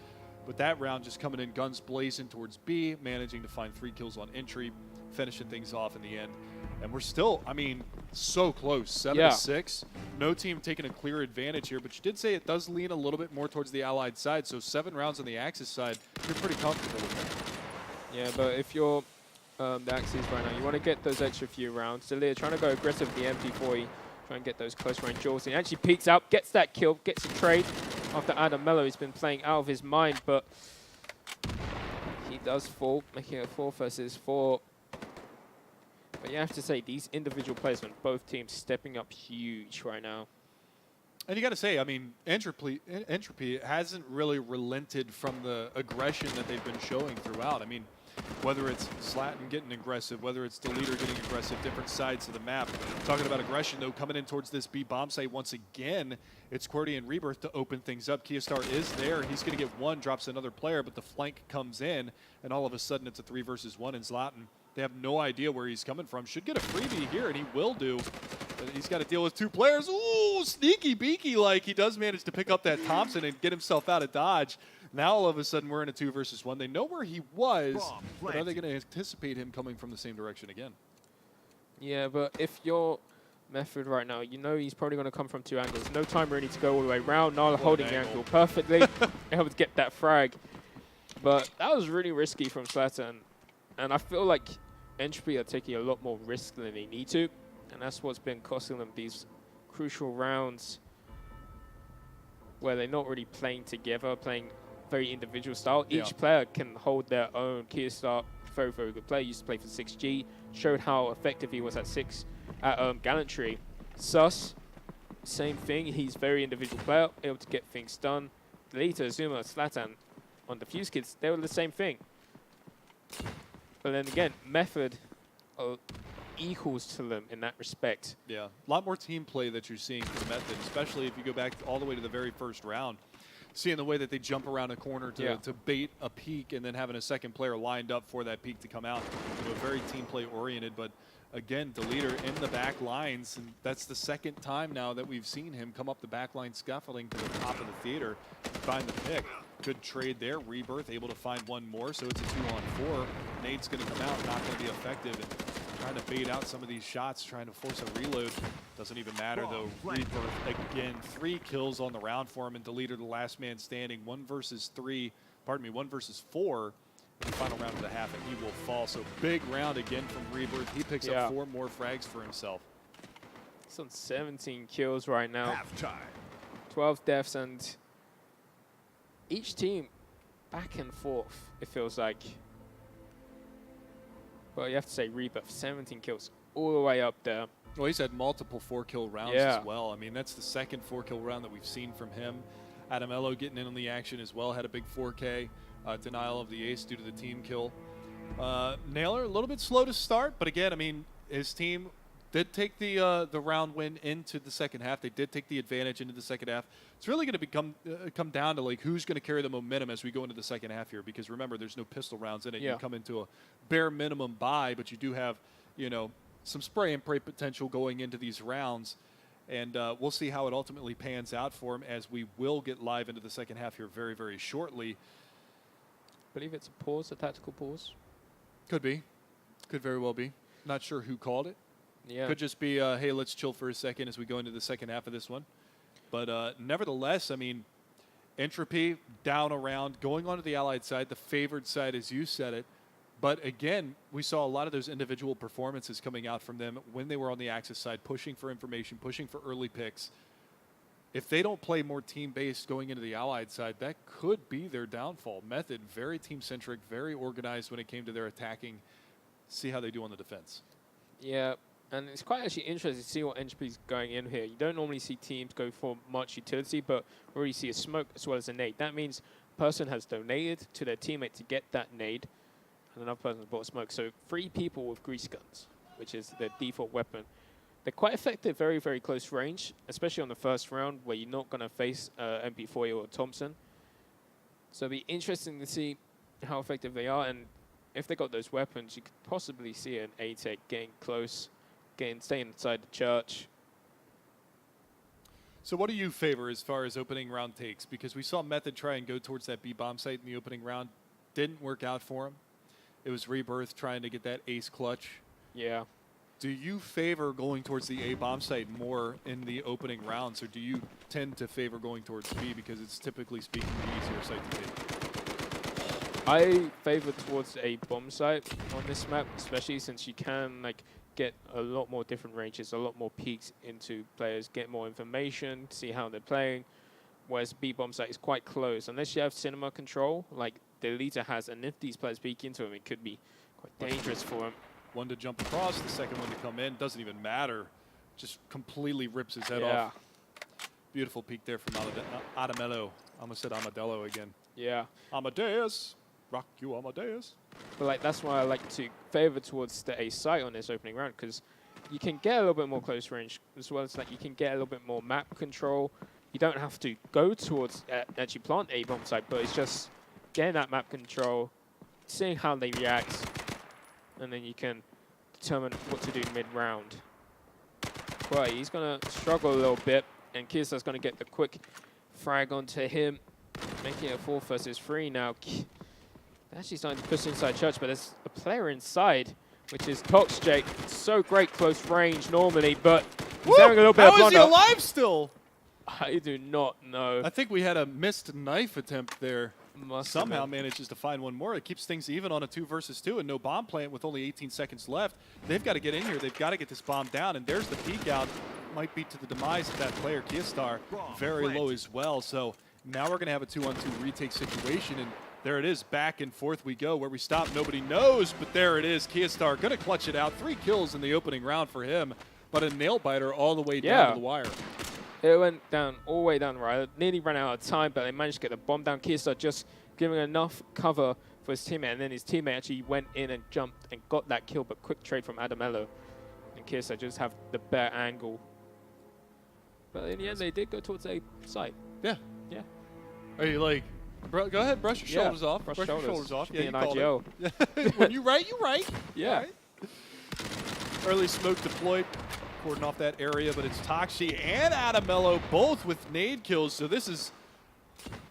Speaker 1: But that round just coming in guns blazing towards B, managing to find 3 kills on entry, finishing things off in the end. And we're still, I mean, so close, 7-6. No team taking a clear advantage here, but you did say it does lean a little bit more towards the Allied side, so 7 rounds on the Axis side, you're pretty comfortable with that.
Speaker 2: Yeah, but if you're the Axis right now, you want to get those extra few rounds. Delia trying to go aggressive with the MP40, try and get those close range jaws. He actually peeks out, gets that kill, gets a trade after Adamello. He's been playing out of his mind, but he does fall, making it 4 versus 4. But you have to say, these individual players on both teams stepping up huge right now.
Speaker 1: And you got to say, I mean, Entropy hasn't really relented from the aggression that they've been showing throughout. I mean, whether it's Zlatan getting aggressive, whether it's the leader getting aggressive, different sides of the map. Talking about aggression, though, coming in towards this B bomb site once again, it's QWERTY and Rebirth to open things up. Kierstar is there. He's going to get 1, drops another player, but the flank comes in, and all of a sudden it's a 3 versus 1 in Zlatan. They have no idea where he's coming from. Should get a freebie here, and he will do. But he's got to deal with 2 players. Ooh, sneaky beaky like. He does manage to pick up that Thompson and get himself out of dodge. Now all of a sudden we're in a 2 versus 1. They know where he was, but are they going to anticipate him coming from the same direction again?
Speaker 2: Yeah, but if you're Method right now, you know he's probably going to come from 2 angles. No time really to go all the way around. Nala holding the angle perfectly, able to get that frag. But that was really risky from Zlatan. And I feel like Entropy are taking a lot more risk than they need to. And that's what's been costing them these crucial rounds where they're not really playing together, playing very individual style. Each player can hold their own. Kearstar, very, very good player, used to play for 6G, showed how effective he was at Gallantry. Sus, same thing, he's very individual player, able to get things done. Delita, Zuma, Zlatan, on the Fuse Kids, they were the same thing. But then again, Method equals to them in that respect.
Speaker 1: Yeah, a lot more team play that you're seeing from Method, especially if you go back all the way to the very first round. Seeing the way that they jump around a corner to bait a peek and then having a second player lined up for that peek to come out. You know, very team play oriented, but again, Deleter in the back lines, and that's the second time now that we've seen him come up the back line scaffolding to the top of the theater and find the pick. Good trade there. Rebirth able to find one more, so it's a 2-on-4. Nade's going to come out, not going to be effective. And trying to bait out some of these shots, trying to force a reload. Doesn't even matter, though. Rebirth, again, 3 kills on the round for him, and Deleter the last man standing. 1 versus 4 in the final round of the half, and he will fall. So big round again from Rebirth. He picks up 4 more frags for himself.
Speaker 2: It's on 17 kills right now.
Speaker 3: Halftime.
Speaker 2: 12 deaths, and each team back and forth, it feels like. Well, you have to say Rebirth, 17 kills all the way up there.
Speaker 1: Well, he's had multiple 4-kill rounds as well. I mean, that's the second 4-kill round that we've seen from him. Adamello getting in on the action as well, had a big 4K. Denial of the ace due to the team kill. Naylor, a little bit slow to start, but again, I mean, his team did take the round win into the second half. They did take the advantage into the second half. It's really going to come down to like who's going to carry the momentum as we go into the second half here, because remember, there's no pistol rounds in it. You come into a bare minimum buy, but you do have, you know, some spray and pray potential going into these rounds. And we'll see how it ultimately pans out for him, as we will get live into the second half here very, very shortly.
Speaker 2: I believe it's a pause, a tactical pause.
Speaker 1: Could be. Could very well be. Not sure who called it.
Speaker 2: Yeah.
Speaker 1: Could just be, hey, let's chill for a second as we go into the second half of this one. But nevertheless, I mean, Entropy down around, going on to the Allied side, the favored side, as you said it. But again, we saw a lot of those individual performances coming out from them when they were on the Axis side, pushing for information, pushing for early picks. If they don't play more team-based going into the Allied side, that could be their downfall. Method, very team-centric, very organized when it came to their attacking. See how they do on the defense.
Speaker 2: Yeah, and it's quite actually interesting to see what Entropy's going in here. You don't normally see teams go for much utility, but we already see a smoke as well as a nade. That means a person has donated to their teammate to get that nade, and another person has bought smoke. So 3 people with grease guns, which is their default weapon. They're quite effective, very, very close range, especially on the first round where you're not going to face MP4 or Thompson. So it'll be interesting to see how effective they are. And if they got those weapons, you could possibly see an A-Tech getting close, staying inside the church.
Speaker 1: So what do you favor as far as opening round takes? Because we saw Method try and go towards that B-bomb site in the opening round. Didn't work out for him. It was Rebirth trying to get that ace clutch.
Speaker 2: Yeah.
Speaker 1: Do you favor going towards the A bomb site more in the opening rounds, or do you tend to favor going towards B because it's typically speaking the easier site to take?
Speaker 2: I favor towards a bomb site on this map, especially since you can like get a lot more different ranges, a lot more peeks into players, get more information, see how they're playing. Whereas B bomb site is quite close, unless you have cinema control, like the leader has, and if these players peek into him, it could be quite dangerous for him.
Speaker 1: One to jump across, the second one to come in. Doesn't even matter. Just completely rips his head off. Beautiful peek there from Adamello. I almost said Amadello again.
Speaker 2: Yeah.
Speaker 1: Amadeus. Rock you, Amadeus.
Speaker 2: But like that's why I like to favor towards the A site on this opening round, because you can get a little bit more close range, as well as like you can get a little bit more map control. You don't have to go towards actually plant a bomb site, but it's just getting that map control, seeing how they react, and then you can determine what to do mid-round. Right, he's going to struggle a little bit, and Kearstar's going to get the quick frag onto him, making it a 4 versus 3 now. They're actually starting to push inside church, but there's a player inside, which is Tox Jake. So great close range normally, but he's having a little bit of blunder.
Speaker 1: How is he alive still?
Speaker 2: I do not know.
Speaker 1: I think we had a missed knife attempt there.
Speaker 2: Somehow
Speaker 1: manages to find one more. It keeps things even on a 2 versus 2 and no bomb plant with only 18 seconds left. They've got to get in here. They've got to get this bomb down, and there's the peek out. might be to the demise of that player, Kiastar, very low as well. So now we're going to have a 2-on-2 retake situation, and there it is, back and forth we go. Where we stop, nobody knows, but there it is. Kiastar going to clutch it out. 3 kills in the opening round for him, but a nail biter all the way down to the wire.
Speaker 2: It went down, all the way down, right? Nearly ran out of time, but they managed to get the bomb down. Kiastar just giving enough cover for his teammate, and then his teammate actually went in and jumped and got that kill, but quick trade from Adamello. And Kiastar just have the better angle. But in the end, they did go towards a site.
Speaker 1: Yeah.
Speaker 2: Yeah.
Speaker 1: Are you like, bro, go ahead, brush your shoulders off.
Speaker 2: Brush your shoulders off.
Speaker 1: Yeah,
Speaker 2: you called
Speaker 1: it. When you right, you right.
Speaker 2: Yeah.
Speaker 1: Right. Early smoke deployed, cordon off that area, but it's Toxi and Adamello both with nade kills. So this is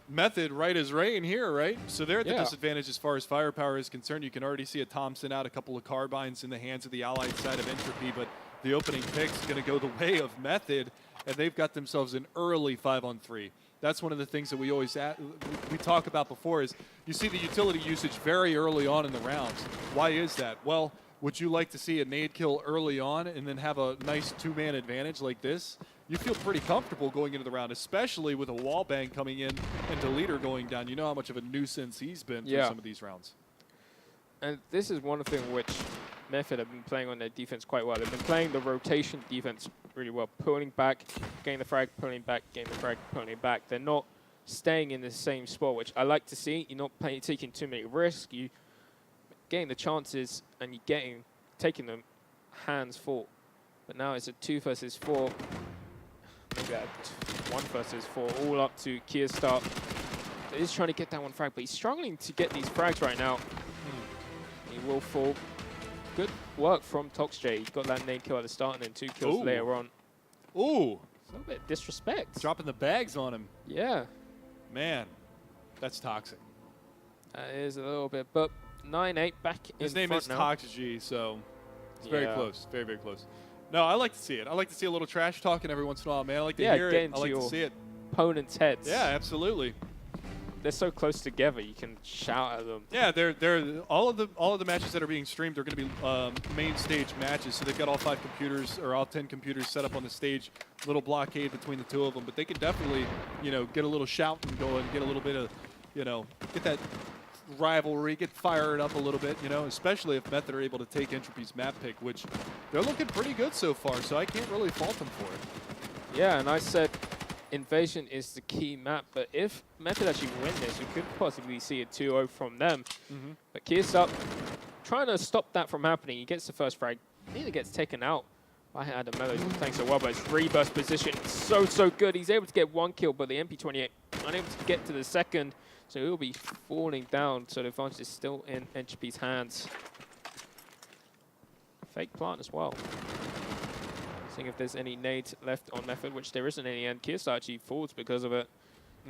Speaker 1: Method right as rain here, right? So they're at the disadvantage as far as firepower is concerned. You can already see a Thompson out, a couple of carbines in the hands of the allied side of Entropy, but the opening pick's going to go the way of Method, and they've got themselves an early 5-on-3. That's one of the things that we talk about before is you see the utility usage very early on in the rounds. Why is that? Well, would you like to see a nade kill early on and then have a nice 2-man advantage like this? You feel pretty comfortable going into the round, especially with a wall bang coming in and Deleter going down. You know how much of a nuisance he's been through some of these rounds.
Speaker 2: And this is one thing which Method have been playing on their defense quite well. They've been playing the rotation defense really well, pulling back, getting the frag, pulling back, getting the frag, pulling back. They're not staying in the same spot, which I like to see. You're not taking too many risks. You're getting the chances and you're taking them hands full. But now it's a 2 versus 4. Maybe a 1 versus 4, all up to Kiastar. He's trying to get that one frag, but he's struggling to get these frags right now. He will fall. Good work from ToxJ. He got that nade kill at the start and then 2 kills later on.
Speaker 1: Ooh.
Speaker 2: It's a little bit of disrespect.
Speaker 1: Dropping the bags on him.
Speaker 2: Yeah.
Speaker 1: Man, that's toxic.
Speaker 2: That is a little bit, but 9-8 back in
Speaker 1: His name is ToxG, so it's very close. Very, very close. No, I like to see it. I like to see a little trash talking every once in a while, man. I like to hear it. I like to see it.
Speaker 2: Opponents' heads.
Speaker 1: Yeah, absolutely.
Speaker 2: They're so close together, you can shout at them.
Speaker 1: Yeah, they're all of the matches that are being streamed are going to be main stage matches. So they've got all 5 computers or all 10 computers set up on the stage. Little blockade between the 2 of them, but they can definitely, get a little shouting going, get a little bit of, get that rivalry, get fired up a little bit, especially if Method are able to take Entropy's map pick, which they're looking pretty good so far, so I can't really fault them for it.
Speaker 2: Yeah, and I said Invasion is the key map, but if Method actually win this, we could possibly see a 2-0 from them. But Kiastar trying to stop that from happening. He gets the first frag, nearly gets taken out by Adamello. Thanks so well, but his reburst position is so good. He's able to get 1 kill, but the MP28 unable to get to the second. So he'll be falling down, so the advantage is still in Entropy's hands. Fake plant as well. Seeing if there's any nades left on Method, which there isn't any, and Kiastar actually falls because of it.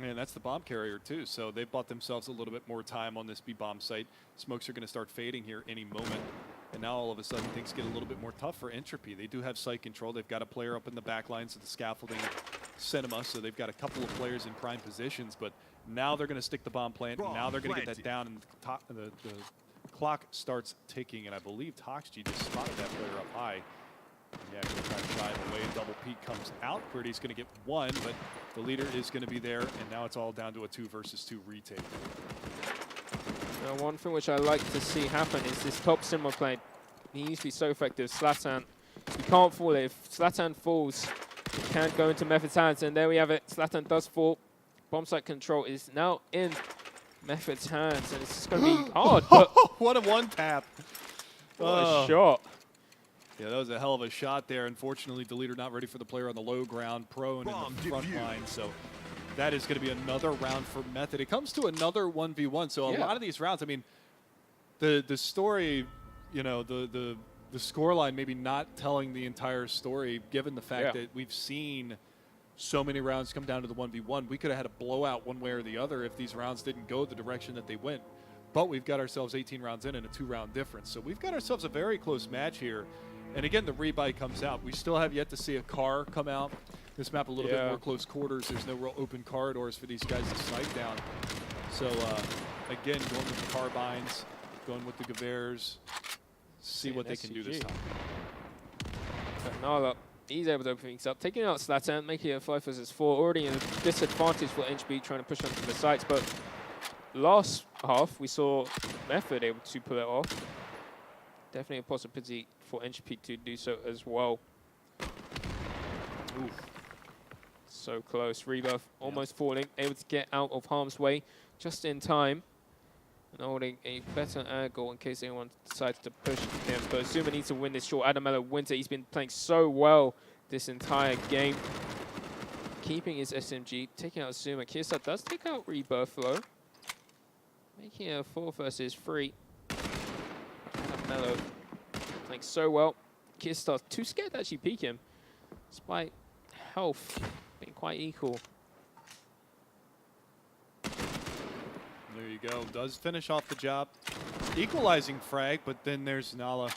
Speaker 1: And that's the bomb carrier too, so they've bought themselves a little bit more time on this B-bomb site. Smokes are going to start fading here any moment. And now all of a sudden things get a little bit more tough for Entropy. They do have site control. They've got a player up in the back lines of the scaffolding cinema, so they've got a couple of players in prime positions, but now they're going to stick the bomb plant. Now they're going to get that down, and the clock starts ticking, and I believe ToxG just spotted that player up high. Yeah, going to try to shy away. Double peek comes out. Pretty's going to get 1, but the leader is going to be there, and now it's all down to a 2 versus 2 retake.
Speaker 2: Now, one thing which I like to see happen is this top cinema play. He needs to be so effective. Zlatan, he can't fall. If Zlatan falls, he can't go into Method's hands, and there we have it. Zlatan does fall. Bomb site control is now in Method's hands, and it's just going to be hard. But
Speaker 1: what a one-tap.
Speaker 2: What a shot.
Speaker 1: Yeah, that was a hell of a shot there. Unfortunately, Deleter not ready for the player on the low ground, prone in the front line. So that is going to be another round for Method. It comes to another 1v1. So a lot of these rounds, I mean, the story, the scoreline maybe not telling the entire story, given the fact that we've seen so many rounds come down to the 1v1. We could have had a blowout one way or the other if these rounds didn't go the direction that they went. But we've got ourselves 18 rounds in and a 2-round difference. So we've got ourselves a very close match here. And again, the rebuy comes out. We still have yet to see a car come out. This map a little bit more close quarters. There's no real open corridors for these guys to snipe down. So again, going with the carbines, going with the Gevers, see what they can do this time.
Speaker 2: Nala He's able to open things up, taking out Zlatan, making it a 5 versus 4. Already a disadvantage for Entropy trying to push onto the sites, but last half we saw Method able to pull it off. Definitely a possibility for Entropy to do so as well. Oof. So close. Rebirth almost falling, able to get out of harm's way just in time. And holding a better angle in case anyone decides to push him. But Zuma needs to win this short. Adamello wins it. He's been playing so well this entire game. Keeping his SMG, taking out Zuma. Kiyosar does take out Rebirth though. Making it a 4 versus 3. Adamello playing so well. Kiyosar too scared to actually peek him. Despite health being quite equal.
Speaker 1: There you go. Does finish off the job. Equalizing frag, but then there's Nala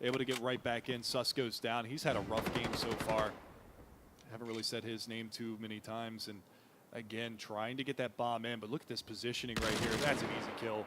Speaker 1: able to get right back in. Sus goes down. He's had a rough game so far. Haven't really said his name too many times. And again, trying to get that bomb in. But look at this positioning right here. That's an easy kill.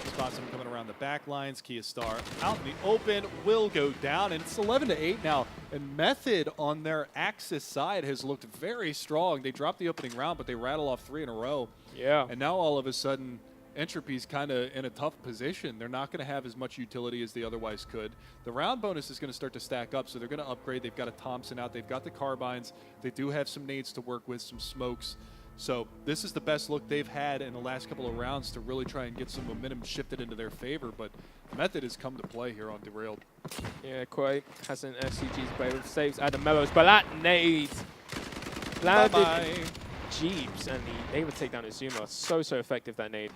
Speaker 1: Spots him coming around the back lines. Kiyosar out in the open will go down. And it's 11-8 now. And Method on their Axis side has looked very strong. They dropped the opening round, but they rattle off 3 in a row.
Speaker 2: Yeah.
Speaker 1: And now all of a sudden, Entropy's kind of in a tough position. They're not going to have as much utility as they otherwise could. The round bonus is going to start to stack up, so they're going to upgrade. They've got a Thompson out. They've got the carbines. They do have some nades to work with, some smokes. So this is the best look they've had in the last couple of rounds to really try and get some momentum shifted into their favor. But Method has come to play here on Derailed.
Speaker 2: Yeah, Quay has an SCG's play with saves Adamello's, but that nade landed Jeeps, and he able to take down Azuma. So effective, that nade.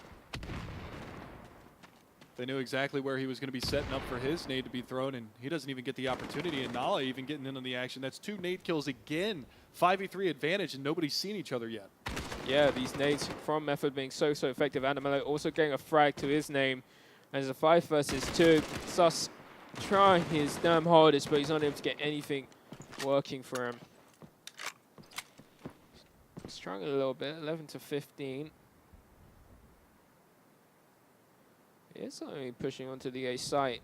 Speaker 1: They knew exactly where he was going to be setting up for his nade to be thrown, and he doesn't even get the opportunity. And Nala even getting in on the action. That's 2 nade kills again. 5v3 advantage, and nobody's seen each other yet.
Speaker 2: Yeah, these nades from Method being so effective. Adamello also getting a frag to his name. And it's a 5 versus 2. Sus trying his damn hardest, but he's not able to get anything working for him. Struggling a little bit, 11-15. He is only pushing onto the A site.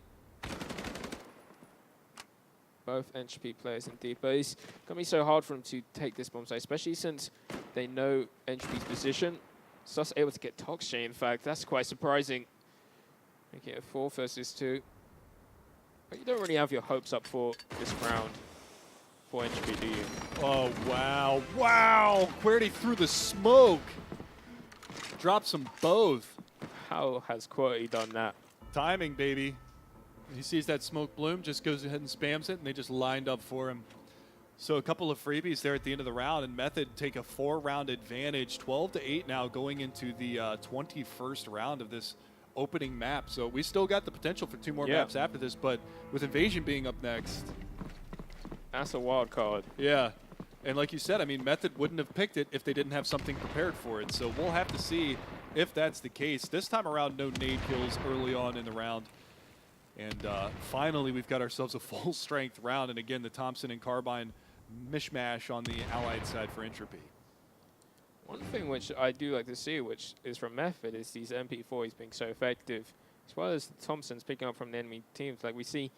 Speaker 2: Both Entropy players indeed, but it's going to be so hard for them to take this bomb site, especially since they know Entropy's position. Sus able to get Toxchain, in fact. That's quite surprising. Making it a 4 versus 2. But you don't really have your hopes up for this round for Entropy, do you?
Speaker 1: Oh, wow. Wow! Querty through the smoke. Drops them both.
Speaker 2: How has Querty done that?
Speaker 1: Timing, baby. He sees that smoke bloom, just goes ahead and spams it, and they just lined up for him. So a couple of freebies there at the end of the round, and Method take a 4-round advantage, 12-8 now going into the 21st round of this opening map. So we still got the potential for 2 more maps after this, but with Invasion being up next.
Speaker 2: That's a wild card.
Speaker 1: Yeah. And like you said, I mean, Method wouldn't have picked it if they didn't have something prepared for it. So we'll have to see if that's the case. This time around, no nade kills early on in the round. And finally, we've got ourselves a full-strength round. And again, the Thompson and Carbine mishmash on the Allied side for Entropy.
Speaker 2: One thing which I do like to see, which is from Method, is these MP4s being so effective, as well as the Thompsons picking up from the enemy teams. Like we see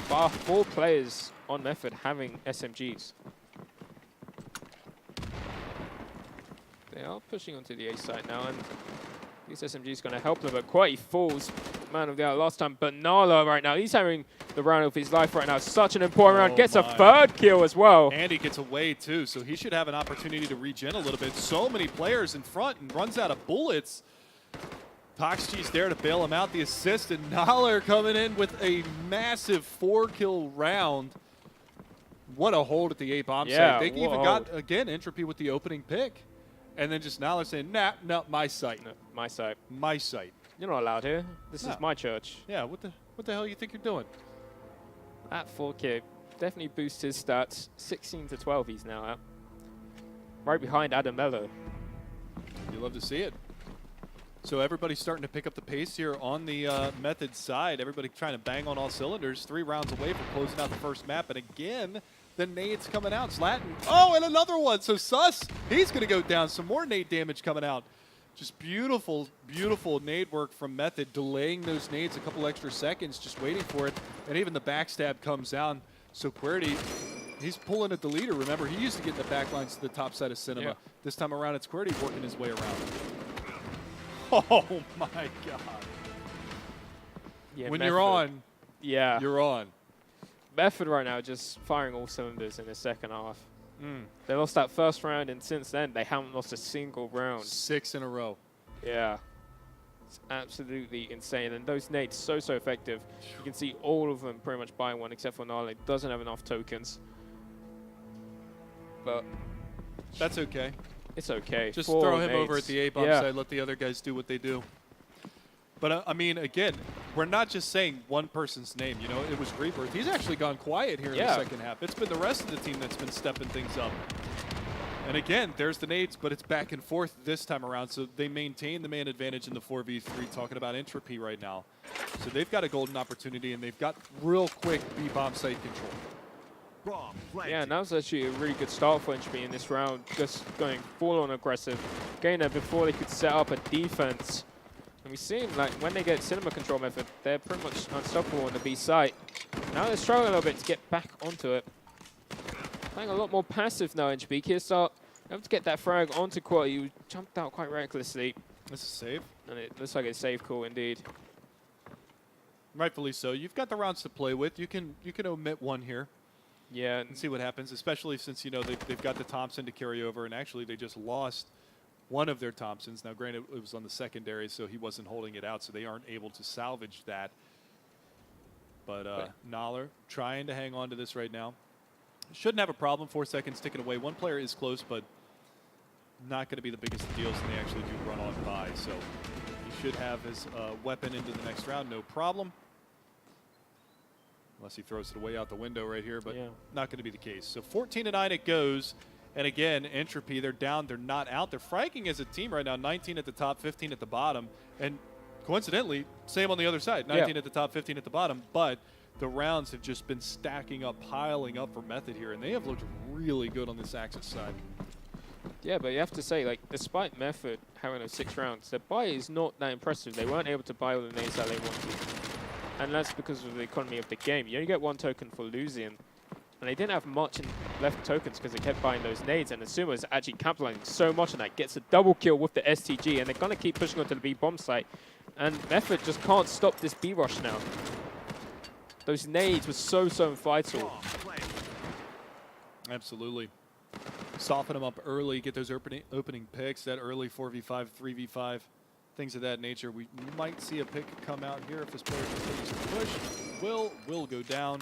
Speaker 2: 4 players on Method having SMGs. They are pushing onto the A site now, and this SMG is going to help them, but Quay falls man of the hour last time. But Nala right now, he's having the round of his life right now. Such an important round. Gets a 3rd kill as well.
Speaker 1: And he gets away too, so he should have an opportunity to regen a little bit. So many players in front and runs out of bullets. Toxchi's there to bail him out. The assist, and Nala coming in with a massive 4-kill round. What a hold at the A bomb site. They even got, again, Entropy with the opening pick. And then just Nala saying, nah, no, my site.
Speaker 2: No, my site.
Speaker 1: My site.
Speaker 2: You're not allowed here. This is my church.
Speaker 1: Yeah, what the hell you think you're doing?
Speaker 2: That 4K definitely boosts his stats. 16-12 he's now at. Right behind Adamello.
Speaker 1: You love to see it. So everybody's starting to pick up the pace here on the Method side. Everybody trying to bang on all cylinders. 3 rounds away from closing out the first map. And again, the nades coming out. Zlatan. Oh, and another one. So Sus, he's going to go down. Some more nade damage coming out. Just beautiful, beautiful nade work from Method, delaying those nades a couple extra seconds, just waiting for it. And even the backstab comes down. So QWERTY, he's pulling at the leader. Remember, he used to get in the back lines to the top side of Cinema.
Speaker 2: Yeah.
Speaker 1: This time around, it's QWERTY working his way around. Oh my God.
Speaker 2: Yeah,
Speaker 1: When
Speaker 2: Method.
Speaker 1: you're on,
Speaker 2: Yeah.
Speaker 1: you're on.
Speaker 2: Method right now just firing all cylinders in the second half.
Speaker 1: Mm.
Speaker 2: They lost that first round, and since then, they haven't lost a single round.
Speaker 1: 6 in a row.
Speaker 2: Yeah. It's absolutely insane. And those nades, so effective. You can see all of them pretty much buying one, except for Gnarly. Doesn't have enough tokens. But
Speaker 1: That's okay.
Speaker 2: it's okay.
Speaker 1: Just
Speaker 2: 4
Speaker 1: throw him
Speaker 2: nades.
Speaker 1: over at the A-bomb
Speaker 2: Yeah.
Speaker 1: side, let the other guys do what they do. But, I mean, again, we're not just saying one person's name. You know, it was Rebirth. He's actually gone quiet here in the second half. It's been the rest of the team that's been stepping things up. And again, there's the nades, but it's back and forth this time around. So they maintain the man advantage in the 4v3, talking about Entropy right now. So they've got a golden opportunity, and they've got real quick B-bomb site control.
Speaker 2: Yeah, and that was actually a really good start for Entropy in this round, just going full-on aggressive, getting there before they could set up a defense. And we've seen, like, when they get Cinema Control Method, they're pretty much unstoppable on the B site. Now they're struggling a little bit to get back onto it. Playing a lot more passive now, Entropy. Kearstar able to get that frag onto QWERTY, who jumped out quite recklessly.
Speaker 1: This is safe.
Speaker 2: And it looks like a safe call indeed.
Speaker 1: Rightfully so. You've got the rounds to play with. You can omit one here.
Speaker 2: Yeah.
Speaker 1: And see what happens, especially since, you know, they've got the Thompson to carry over, and actually they just lost one of their Thompsons. Now, granted, it was on the secondary, so he wasn't holding it out, so they aren't able to salvage that. But Nahler trying to hang on to this right now. Shouldn't have a problem. 4 seconds ticking away. One player is close, but not going to be the biggest of deals, and they actually do run on by. So he should have his weapon into the next round, no problem. Unless he throws it away out the window right here, but not going to be the case. So 14-9 it goes. And again, Entropy, they're down, they're not out. They're fragging as a team right now, 19 at the top, 15 at the bottom. And coincidentally, same on the other side, 19 at the top, 15 at the bottom. But the rounds have just been stacking up, piling up for Method here, and they have looked really good on this Axis side.
Speaker 2: Yeah, but you have to say, like, despite Method having those 6 rounds, their buy is not that impressive. They weren't able to buy all the nades that they wanted. And that's because of the economy of the game. You only get 1 token for losing. And they didn't have much in left tokens because they kept buying those nades. And Asuma is actually capitalizing so much on that. Gets a double kill with the STG. And they're going to keep pushing onto the B bomb site. And Method just can't stop this B rush now. Those nades were so vital.
Speaker 1: Absolutely. Soften them up early. Get those opening picks. That early 4v5, 3v5. Things of that nature. We might see a pick come out here if this player continues to push. Will go down.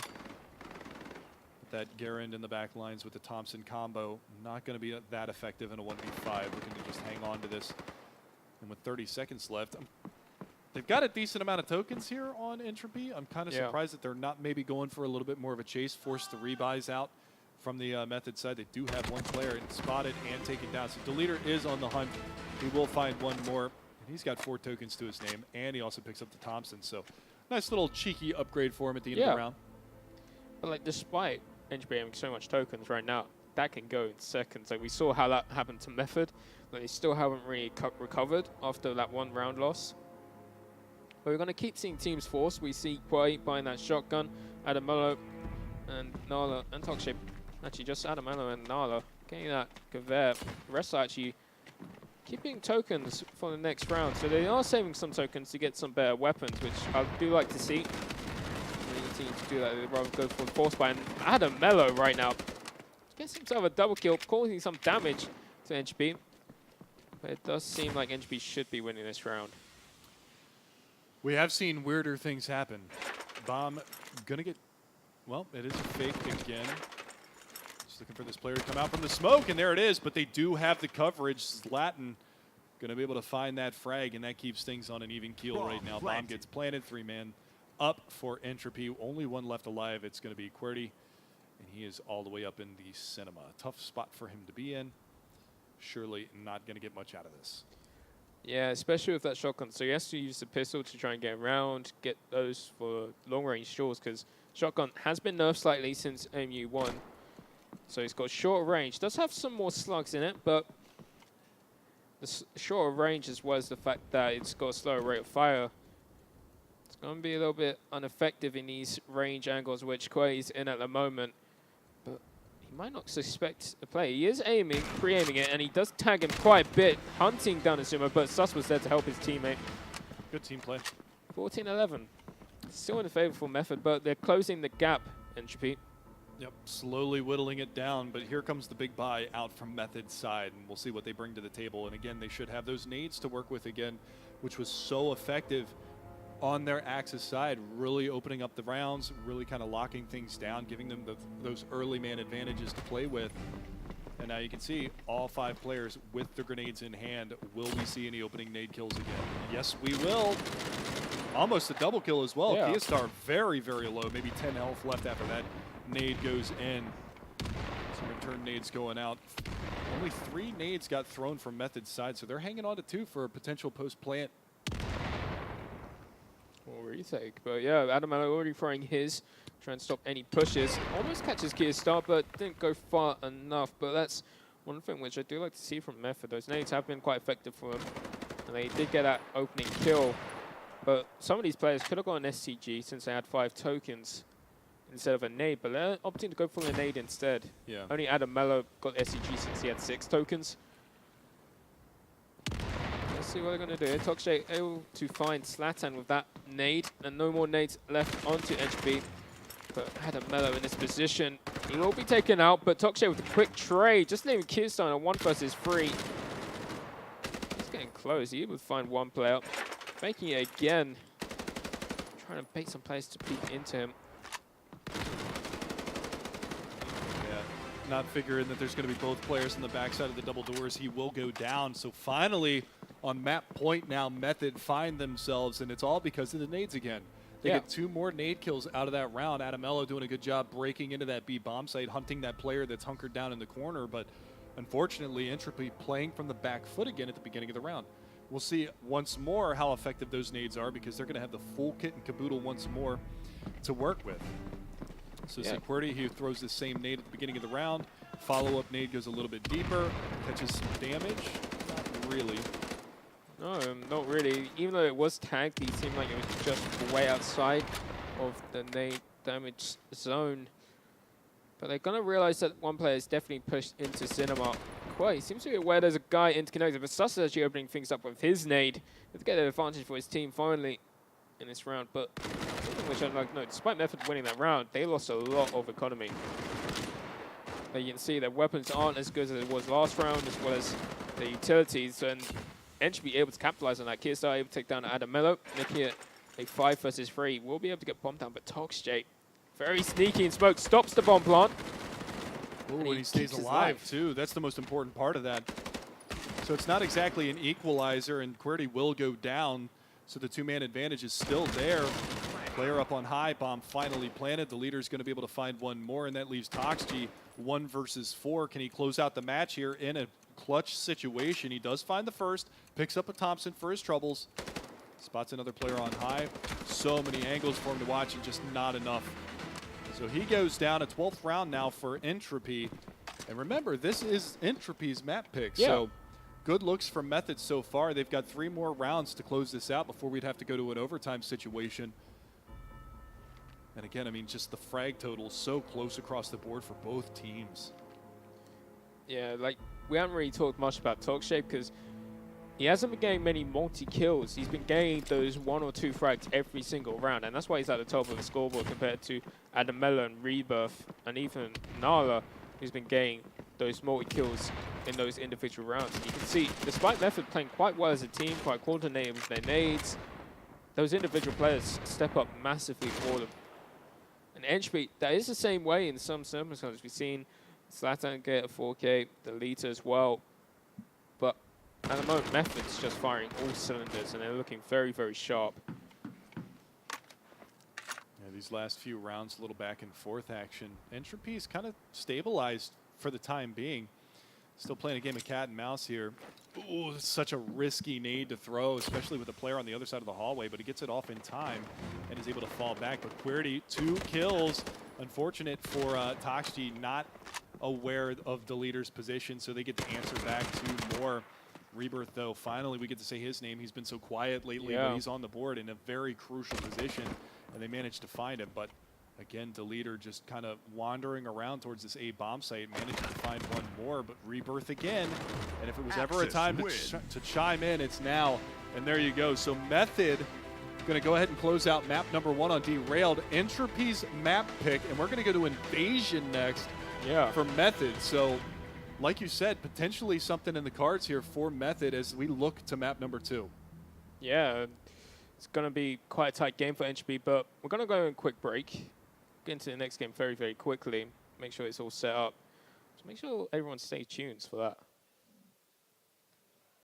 Speaker 1: That Garand in the back lines with the Thompson combo, not going to be that effective in a 1v5. Looking to just hang on to this. And with 30 seconds left, they've got a decent amount of tokens here on Entropy. I'm kind of surprised that they're not maybe going for a little bit more of a chase, force the rebuys out from the Method side. They do have one player spotted and taken down. So Deleter is on the hunt. He will find one more. And he's got 4 tokens to his name, and he also picks up the Thompson. So nice little cheeky upgrade for him at the end of the round.
Speaker 2: But like, despite Entropy having so much tokens right now, that can go in seconds. Like, we saw how that happened to Method. Like, they still haven't really recovered after that 1 round loss. But we're going to keep seeing teams force. We see QWERTY buying that shotgun, Adamello and Nala and Toxic. Actually, just Adamello and Nala getting that Gewehr. The rest are actually keeping tokens for the next round. So they are saving some tokens to get some better weapons, which I do like to see. To do that, they'd rather go for the force buy. And Adamello right now gets himself a double kill, causing some damage to Entropy. But it does seem like Entropy should be winning this round.
Speaker 1: We have seen weirder things happen. Bomb gonna get, well, it is a fake again. Just looking for this player to come out from the smoke, and there it is. But they do have the coverage. Latin gonna be able to find that frag, and that keeps things on an even keel right now. Bomb gets planted, 3-man. Up for Entropy. Only one left alive. It's going to be QWERTY, and he is all the way up in the Cinema. Tough spot for him to be in. Surely not going to get much out of this.
Speaker 2: Yeah, especially with that shotgun. So he has to use the pistol to try and get around, get those for long-range shots, because shotgun has been nerfed slightly since MU1. So he's got short range. Does have some more slugs in it, but the shorter range as well as the fact that it's got a slower rate of fire. It's going to be a little bit ineffective in these range angles, which Quay's in at the moment. But he might not suspect the play. He is aiming, pre-aiming it, and he does tag him quite a bit, hunting down Azuma, but Sus was there to help his teammate.
Speaker 1: Good team play.
Speaker 2: 14-11. Still in a favorable method, but they're closing the gap, Entropy.
Speaker 1: Yep, slowly whittling it down, but here comes the big buy out from Method's side, and we'll see what they bring to the table. And again, they should have those nades to work with again, which was so effective on their Axis side, really opening up the rounds, really kind of locking things down, giving them those early man advantages to play with. And now you can see all 5 players with their grenades in hand. Will we see any opening nade kills again? Yes, we will. Almost a double kill as well.
Speaker 2: Yeah.
Speaker 1: Keystar very, very low, maybe 10 health left after that nade goes in. Some return nades going out. Only 3 nades got thrown from Method's side, so they're hanging on to 2 for a potential post-plant.
Speaker 2: Or retake. But yeah, Adamello already throwing his, trying to stop any pushes. Almost catches Keystar, but didn't go far enough. But that's one thing which I do like to see from Method. Those nades have been quite effective for him. And they did get that opening kill. But some of these players could have gone an SCG since they had 5 tokens instead of a nade, but they're opting to go for a nade instead.
Speaker 1: Yeah.
Speaker 2: Only Adamello got SCG since he had 6 tokens. Let's see what they're going to do. Tokshay able to find Zlatan with that nade, and no more nades left onto Entropy. But Adamello in this position, he will be taken out, but Tokshay with a quick trade, just leaving Keystone on 1 versus 3. He's getting close. He able to find 1 player. Making it again. Trying to bait some players to peek into him.
Speaker 1: Yeah, not figuring that there's going to be both players on the backside of the double doors. He will go down. So finally, on map point now, Method find themselves, and it's all because of the nades again. They get 2 more nade kills out of that round. Adamello doing a good job breaking into that B bomb site, hunting that player that's hunkered down in the corner. But unfortunately, Entropy playing from the back foot again at the beginning of the round. We'll see once more how effective those nades are, because they're going to have the full kit and caboodle once more to work with. So Security, he throws the same nade at the beginning of the round. Follow-up nade goes a little bit deeper, catches some damage. Not really.
Speaker 2: No, not really. Even though it was tagged, he seemed like it was just way outside of the nade damage zone. But they're going to realize that 1 player is definitely pushed into Cinema. He seems to be aware there's a guy interconnected, but Sus is actually opening things up with his nade to get an advantage for his team finally in this round. But something which I'd like to note, despite Method winning that round, they lost a lot of economy. But you can see their weapons aren't as good as it was last round, as well as the utilities, and Entropy able to capitalize on that. Keystar able to take down Adamello, making it a 5 versus 3. We'll be able to get bombed down, but Tokshay, very sneaky in smoke, stops the bomb plant.
Speaker 1: Ooh, and he stays alive, too. That's the most important part of that. So it's not exactly an equalizer, and QWERTY will go down, so the 2-man advantage is still there. Player up on high, bomb finally planted. The leader's going to be able to find 1 more, and that leaves Toxgy 1 versus 4. Can he close out the match here in a clutch situation? He does find the first, picks up a Thompson for his troubles, spots another player on high. So many angles for him to watch, and just not enough. So he goes down, a 12th round now for Entropy. And remember, this is Entropy's map pick.
Speaker 2: Yeah.
Speaker 1: So good looks from Method so far. They've got 3 more rounds to close this out before we'd have to go to an overtime situation. And again, I mean, just the frag total so close across the board for both teams.
Speaker 2: Yeah, like, we haven't really talked much about Tokshay because he hasn't been getting many multi-kills. He's been getting those 1 or 2 frags every single round, and that's why he's at the top of the scoreboard compared to Adamello and Rebirth, and even Nala, who's been getting those multi-kills in those individual rounds. And you can see, despite Method playing quite well as a team, quite coordinated with their nades, those individual players step up massively for them. And Entropy, that is the same way in some circumstances. We've seen Zlatan get a 4K, the Lita as well, but at the moment, Method's just firing all cylinders, and they're looking very, very sharp.
Speaker 1: Yeah, these last few rounds, a little back and forth action. Entropy's kind of stabilized for the time being. Still playing a game of cat and mouse here. Ooh, it's such a risky nade to throw, especially with a player on the other side of the hallway, but he gets it off in time and is able to fall back. But QWERTY, 2 kills. Unfortunate for Toxgy, not aware of the leader's position, so they get to answer back 2 more. Rebirth, though, finally we get to say his name. He's been so quiet lately,
Speaker 2: Yeah.
Speaker 1: but he's on the board in a very crucial position, and they managed to find him. But again, Deleter just kind of wandering around towards this A bomb site, managed to find one more, but Rebirth again. And if it was ever a time to chime in, it's now. And there you go. So Method going to go ahead and close out map number 1 on Derailed. Entropy's map pick, and we're going to go to Invasion next for Method. So like you said, potentially something in the cards here for Method as we look to map number 2.
Speaker 2: Yeah, it's going to be quite a tight game for Entropy, but we're going to go in a quick break. Get into the next game very, very quickly. Make sure it's all set up. So make sure everyone stays tuned for that.